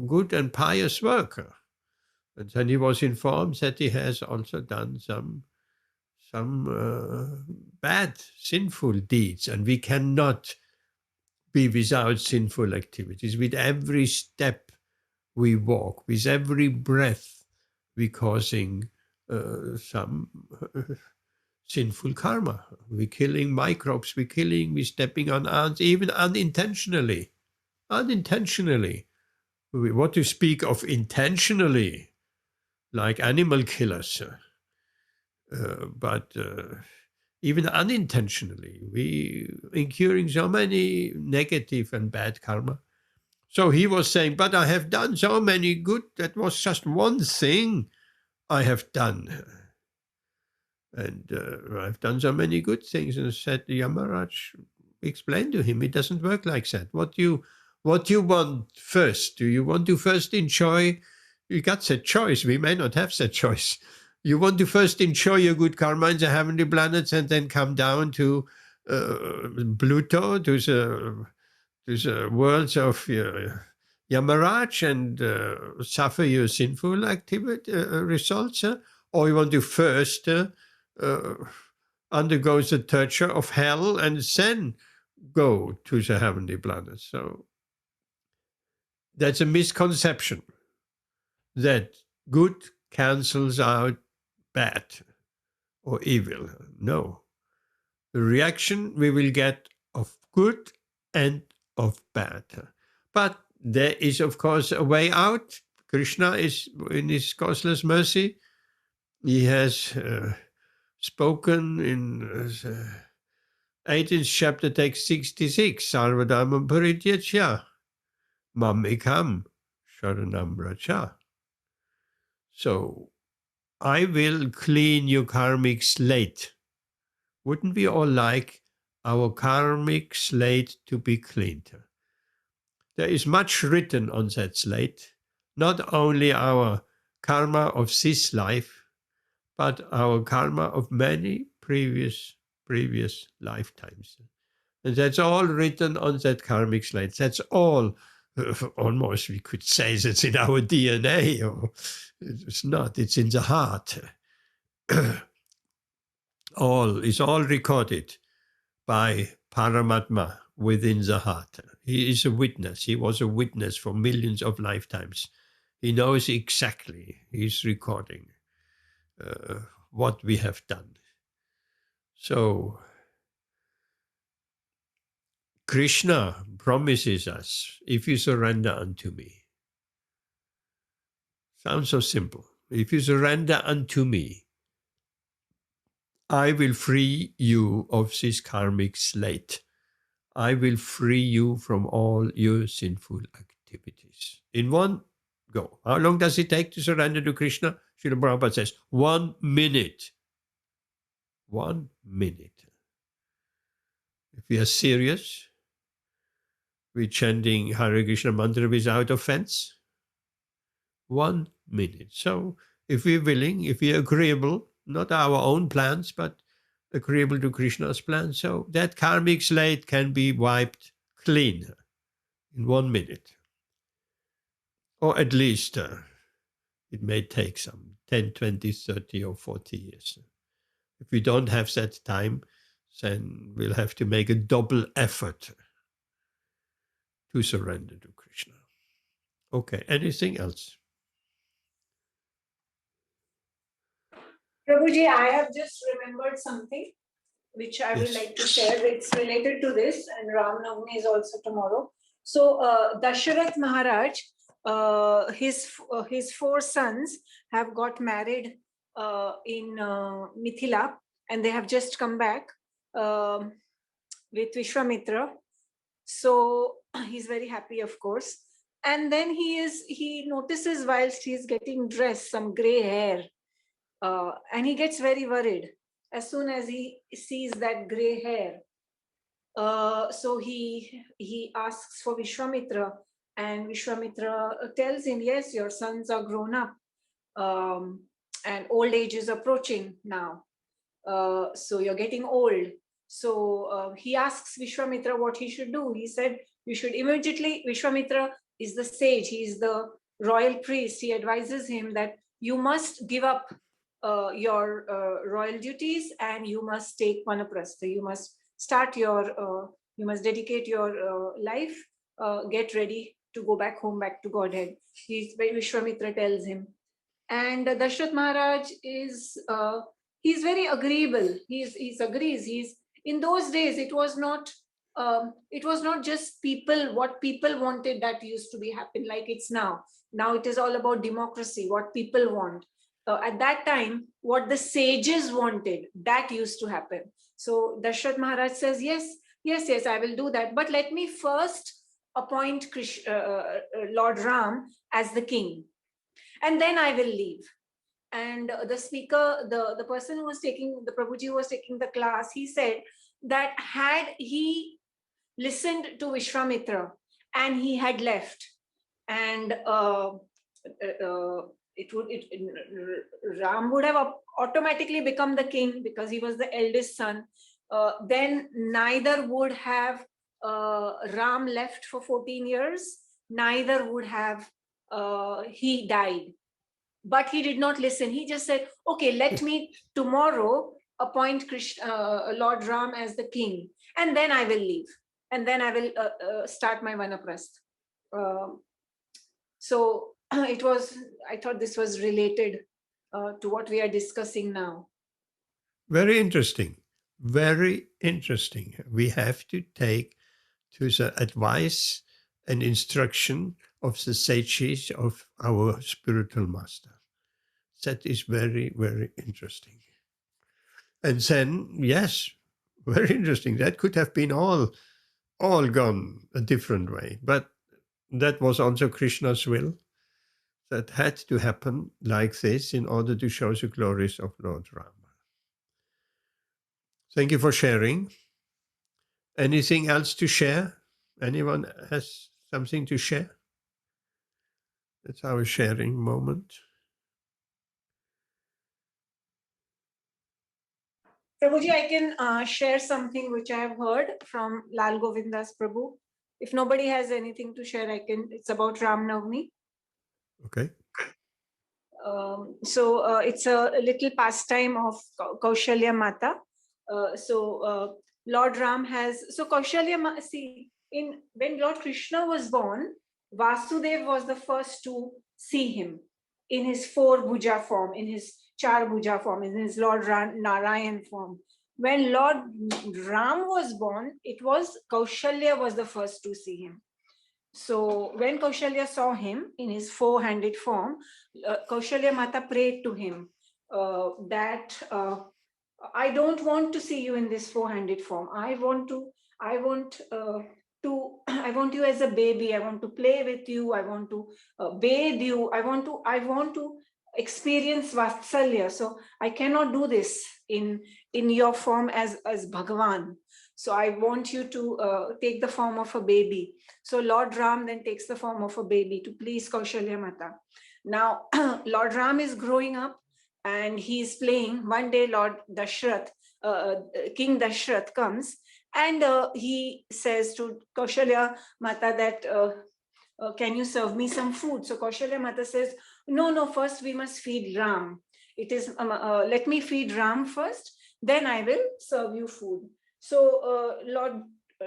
A: good and pious work. And then he was informed that he has also done some bad, sinful deeds, and we cannot be without sinful activities. With every step we walk, with every breath, we're causing some sinful karma. We're killing microbes, we're stepping on ants, even unintentionally. What to speak of intentionally, like animal killers. But even unintentionally, we incurring so many negative and bad karma. So he was saying, but I have done so many good, that was just one thing I have done. And I've done so many good things. And said, Yamaraj, explain to him, it doesn't work like that. What you want first? Do you want to first enjoy? You got that choice. We may not have that choice. You want to first enjoy your good karma in the heavenly planets and then come down to Pluto, to the worlds of Yamaraj and suffer your sinful activity results? Or you want to first undergo the torture of hell and then go to the heavenly planets? So that's a misconception, that good cancels out bad or evil. No. The reaction we will get of good and of bad. But there is, of course, a way out. Krishna is, in his causeless mercy, he has spoken in the 18th chapter, text 66, Sarvadharma Parityajya, Mam Ekam Sharanam Vraja. So, I will clean your karmic slate. Wouldn't we all like our karmic slate to be cleaned? There is much written on that slate, not only our karma of this life, but our karma of many previous lifetimes. And that's all written on that karmic slate. That's all, almost we could say that's in our DNA, or it's not, it's in the heart. All is all recorded by Paramatma within the heart. He is a witness. He was a witness for millions of lifetimes. He knows exactly. He's recording what we have done. So Krishna promises us, if you surrender unto me. Sounds so simple. If you surrender unto me, I will free you of this karmic slate. I will free you from all your sinful activities. In one go. How long does it take to surrender to Krishna? Srila Prabhupada says, 1 minute. 1 minute. If we are serious, we're chanting Hare Krishna mantra without offense. 1 minute. So if we're willing, if we're agreeable, not our own plans, but agreeable to Krishna's plan, so that karmic slate can be wiped clean in 1 minute. Or at least it may take some 10, 20, 30 or 40 years. If we don't have that time, then we'll have to make a double effort to surrender to Krishna. Okay, anything else?
F: Prabhuji, I have just remembered something which I would like to share. It's related to this, and Ram Navami is also tomorrow. So Dasharath Maharaj, his 4 sons have got married in Mithila, and they have just come back with Vishwamitra. So he's very happy, of course. And then he notices whilst he's getting dressed some gray hair, and he gets very worried as soon as he sees that gray hair. So he asks for Vishwamitra, and Vishwamitra tells him, yes, your sons are grown up, and old age is approaching now. So you're getting old. So he asks Vishwamitra what he should do. He said, you should immediately, Vishwamitra is the sage, he is the royal priest. He advises him that you must give up your royal duties, and you must take vanaprastha. You must start your, you must dedicate your life, get ready to go back home, back to Godhead. Vishwamitra tells him. And Dashrath Maharaj is, he's very agreeable. He agrees. In those days, it was not just people, what people wanted that used to be happen like it's now. Now it is all about democracy, what people want. At that time, what the sages wanted, that used to happen. So Dashrath Maharaj says, yes, I will do that. But let me first appoint Lord Ram as the king, and then I will leave. And the speaker, the person who was taking, the Prabhuji who was taking the class, he said that had he listened to Vishwamitra and he had left, and Ram would have automatically become the king because he was the eldest son. Then neither would have Ram left for 14 years, neither would have he died. But he did not listen. He just said, okay, let me tomorrow appoint Lord Ram as the king, and then I will leave, and then I will start my vanaprastha. So it was, I thought this was related to what we are discussing now.
A: Very interesting. Very interesting. We have to take to the advice and instruction of the sages of our spiritual master. That is very, very interesting. And then, yes, very interesting. That could have been all gone a different way. But that was also Krishna's will. That had to happen like this in order to show the glories of Lord Rama. Thank you for sharing. Anything else to share? Anyone has something to share? That's our sharing moment.
F: Prabhuji, I can share something which I have heard from Lal Govindas Prabhu. If nobody has anything to share, I can. It's about Ram Navami.
A: Okay.
F: So it's a little pastime of Kaushalya Mata. Lord Ram has, so Kaushalya, see, when Lord Krishna was born, Vasudev was the first to see him in his 4 Bhuja form, in his 4 Bhuja form, in his Lord Narayan form. When Lord Ram was born, it was Kaushalya was the first to see him. So when Kaushalya saw him in his 4-handed form, Kaushalya Mata prayed to him that I don't want to see you in this 4-handed form. I want you as a baby. I want to play with you. I want to bathe you. I want to experience Vatsalya. So I cannot do this in your form as Bhagavan. So I want you to take the form of a baby. So Lord Ram then takes the form of a baby to please Kaushalya Mata. Now Lord Ram is growing up and he's playing. One day Lord Dashrath, King Dashrath comes and he says to Kaushalya Mata that can you serve me some food? So Kaushalya Mata says, no, first we must feed Ram. It is let me feed Ram first, then I will serve you food. So Lord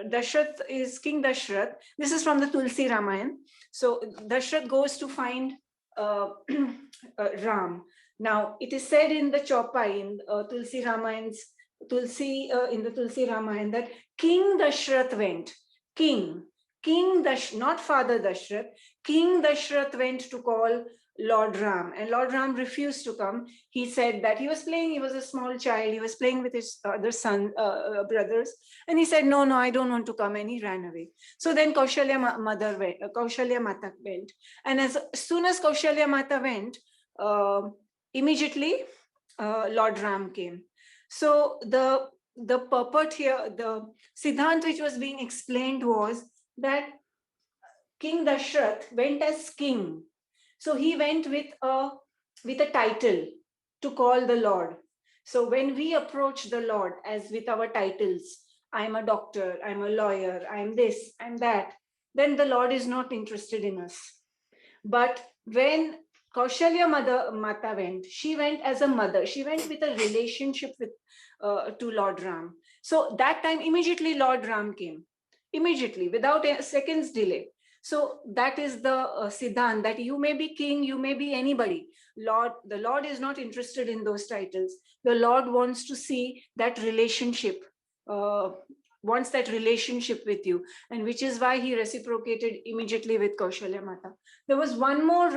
F: Dashrath is King Dashrath. This is from the Tulsi Ramayana. So Dashrath goes to find Ram. Now it is said in the Chopai, in Tulsi Ramayana, in the Tulsi Ramayana, that King Dashrath went. King Dashrath, not Father Dashrath. King Dashrath went to call Lord Ram, and Lord Ram refused to come. He said that he was playing, he was a small child, he was playing with his other brothers, and he said, no, I don't want to come, and he ran away. So then Kaushalya Mata went, and as soon as Kaushalya Mata went, immediately Lord Ram came. So the purport here, the Siddhant which was being explained was that King Dashrath went as king. So he went with a title to call the Lord. So when we approach the Lord as with our titles, I'm a doctor, I'm a lawyer, I'm this, I'm that, then the Lord is not interested in us. But when Kaushalya Mata went, she went as a mother. She went with a relationship with to Lord Ram. So that time, immediately Lord Ram came. Immediately, without a second's delay. So that is the Siddhant, that you may be king, you may be anybody. The Lord is not interested in those titles. The Lord wants to see that relationship, wants that relationship with you, and which is why he reciprocated immediately with Kaushalya Mata. There was one more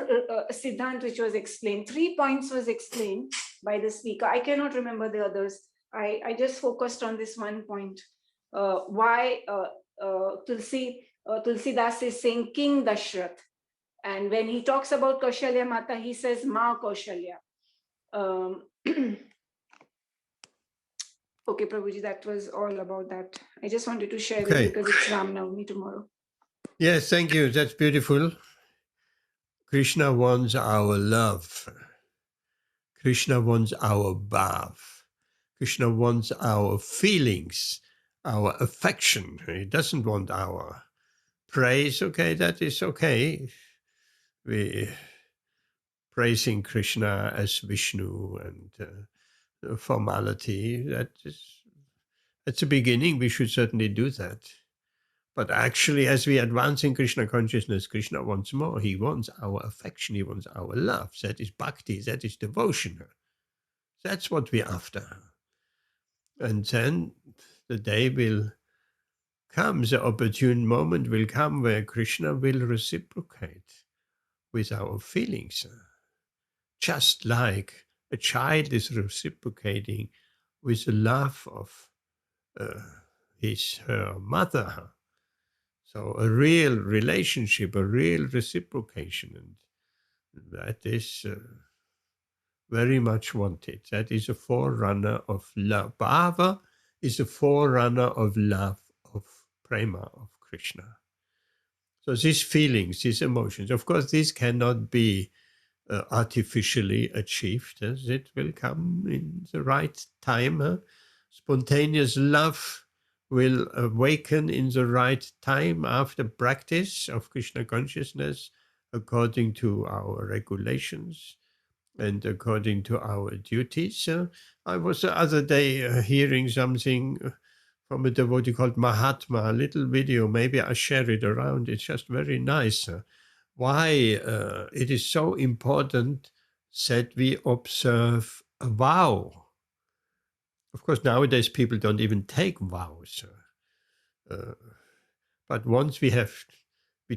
F: Siddhant which was explained. 3 points was explained by the speaker. I cannot remember the others. I just focused on this one point. Why Tulsidas is saying King Dashrath, and when he talks about Kaushalya Mata, he says Ma Kaushalya. Okay, Prabhuji, that was all about that. I just wanted to share it because it's Ram Navami tomorrow.
A: Yes, thank you. That's beautiful. Krishna wants our love. Krishna wants our bhav. Krishna wants our feelings, our affection. He doesn't want our praise. Okay, that is okay. We praising Krishna as Vishnu and formality. That's the beginning. We should certainly do that. But actually, as we advance in Krishna consciousness, Krishna wants more. He wants our affection. He wants our love. That is bhakti. That is devotion. That's what we're after. And then the day will come, the opportune moment will come where Krishna will reciprocate with our feelings. Just like a child is reciprocating with the love of her mother. So a real relationship, a real reciprocation, and that is very much wanted. That is a forerunner of love. Bhava is a forerunner of love, of prema, of Krishna. So these feelings, these emotions, of course, these cannot be artificially achieved. It will come in the right time. Spontaneous love will awaken in the right time after practice of Krishna consciousness, according to our regulations and according to our duties. I was the other day hearing something from a devotee called Mahatma, a little video. Maybe I share it around. It's just very nice. Why it is so important that we observe a vow. Of course, nowadays people don't even take vows. But once we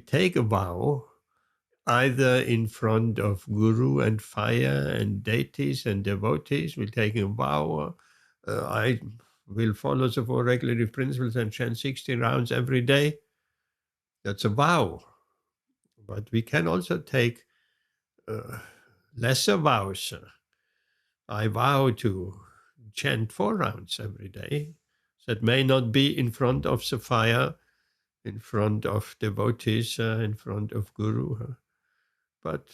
A: take a vow, either in front of guru and fire and deities and devotees, we're taking a vow. I will follow the 4 regulative principles and chant 60 rounds every day. That's a vow. But we can also take lesser vows. I vow to chant 4 rounds every day. That may not be in front of the fire, in front of devotees, in front of guru. But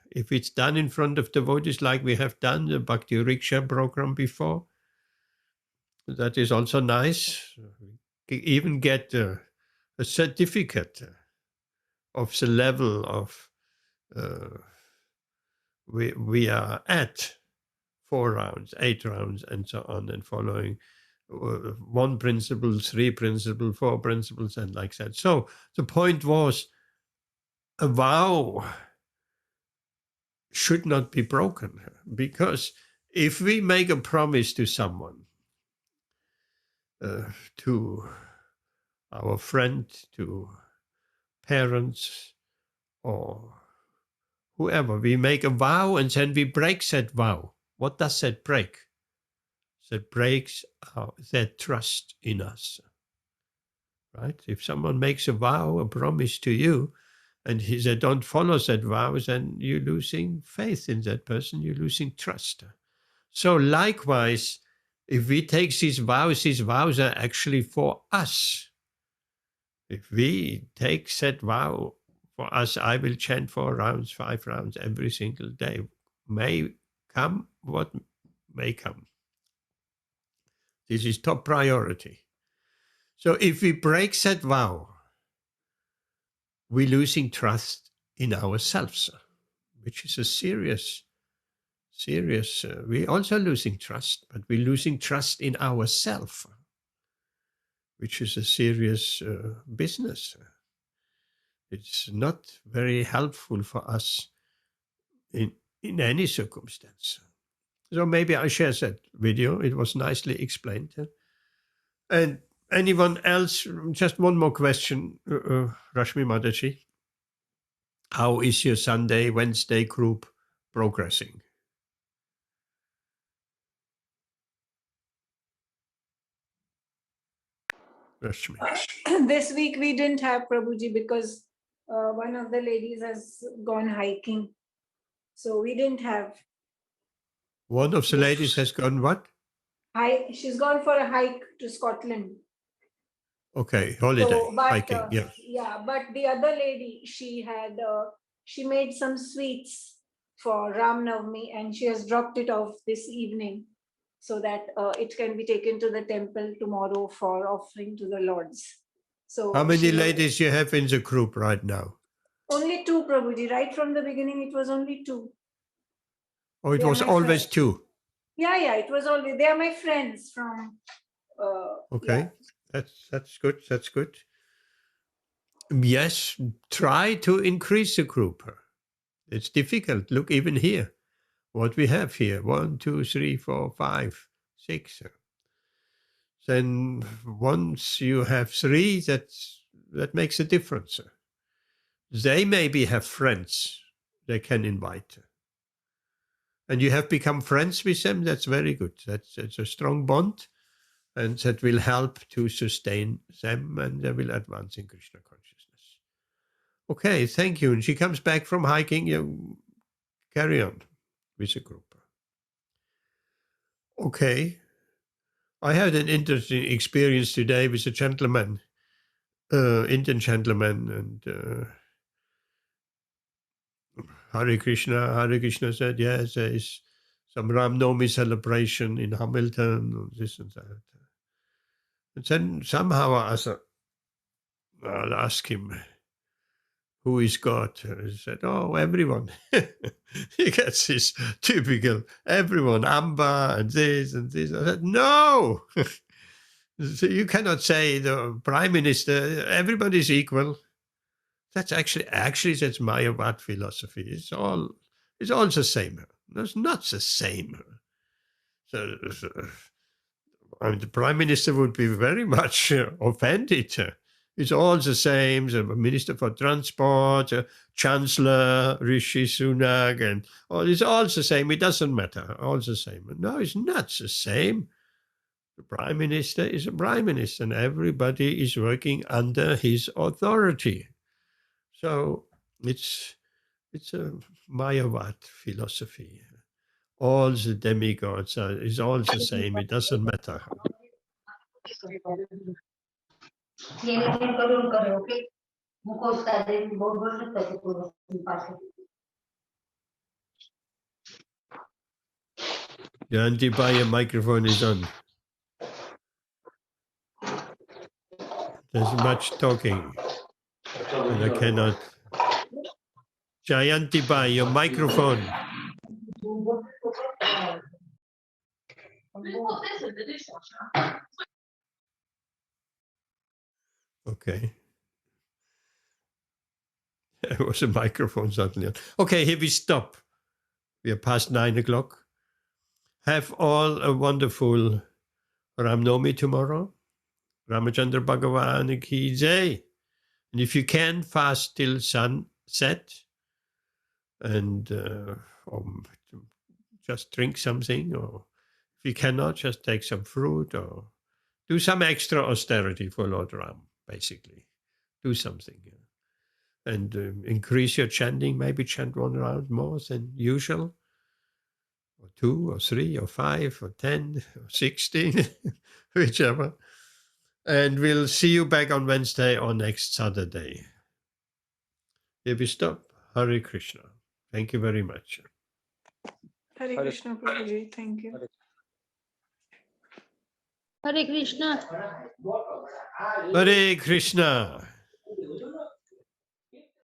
A: if it's done in front of devotees like we have done the Bhakti Riksha program before, that is also nice. We even get a certificate of the level of we are at 4 rounds, 8 rounds, and so on, and following 1 principle, 3 principles, 4 principles, and like that. So the point was, a vow should not be broken, because if we make a promise to someone, to our friend, to parents, or whoever, we make a vow and then we break that vow. What does that break? That breaks their trust in us, right? If someone makes a vow, a promise to you, and they don't follow that vow, then you're losing faith in that person, you're losing trust. So likewise, if we take these vows are actually for us. If we take that vow for us, I will chant 4 rounds, 5 rounds every single day. May come what may come. This is top priority. So if we break that vow, we're losing trust in ourselves, which is a serious, we're also losing trust, but we're losing trust in ourselves, which is a serious business. It's not very helpful for us in any circumstance. So maybe I share that video. It was nicely explained. And anyone else? Just one more question, Rashmi Mataji. How is your Sunday, Wednesday group progressing? Rashmi.
F: This week we didn't have Prabhuji because one of the ladies has gone hiking. So we didn't have.
A: One of the ladies has gone what?
F: She's gone for a hike to Scotland.
A: Okay, holiday,
F: So, but,
A: hiking, yeah.
F: Yeah, but the other lady, she made some sweets for Ram Navami and she has dropped it off this evening so that it can be taken to the temple tomorrow for offering to the Lords. So
A: how many ladies you have in the group right now?
F: Only 2, Prabhuji. Right from the beginning, it was only 2.
A: Oh, it
F: They are
A: was
F: my
A: always
F: friends.
A: 2.
F: Yeah, it was always. They are my friends from.
A: Okay,
F: yeah.
A: that's good. That's good. Yes, try to increase the group. It's difficult. Look, even here, what we have here: 1, 2, 3, 4, 5, 6. Then once you have 3, that makes a difference. They maybe have friends they can invite. And you have become friends with them, that's very good. That's a strong bond, and that will help to sustain them, and they will advance in Krishna consciousness. Okay, thank you. And she comes back from hiking, you carry on with the group. Okay. I had an interesting experience today with a gentleman, Indian gentleman, and Hare Krishna said, yes, there is some Ram Navami celebration in Hamilton, or this and that. And then somehow I'll ask him, who is God? He said, oh, everyone. He gets this typical, everyone, Amba and this and this. I said, no, So you cannot say the prime minister, everybody is equal. That's actually that's Mayavad philosophy. It's all the same. It's not the same. So, the prime minister would be very much offended. It's all the same. The minister for transport, chancellor, Rishi Sunak, and it's all the same. It doesn't matter. All the same. No, it's not the same. The prime minister is a prime minister, and everybody is working under his authority. So it's a Mayavad philosophy. All the demigods is all the same. It doesn't matter. Jayanti, your microphone is on. There's much talking, and I cannot. Jayanti, your microphone. Okay. It was a microphone suddenly on. Okay, here we stop. We are past 9 o'clock. Have all a wonderful Ram Navami tomorrow. Ramachandra Bhagavan ki jai. And if you can, fast till sunset. And just drink something. Or if you cannot, just take some fruit. Or do some extra austerity for Lord Ram, basically. Do something. And increase your chanting. Maybe chant 1 round more than usual. Or 2 or 3 or 5 or 10 or 16, whichever. And we'll see you back on Wednesday or next Saturday. Here we stop. Hare Krishna. Thank you very much.
F: Hare Krishna, Prabhuji. Thank you.
C: Hare Krishna.
A: Hare Krishna.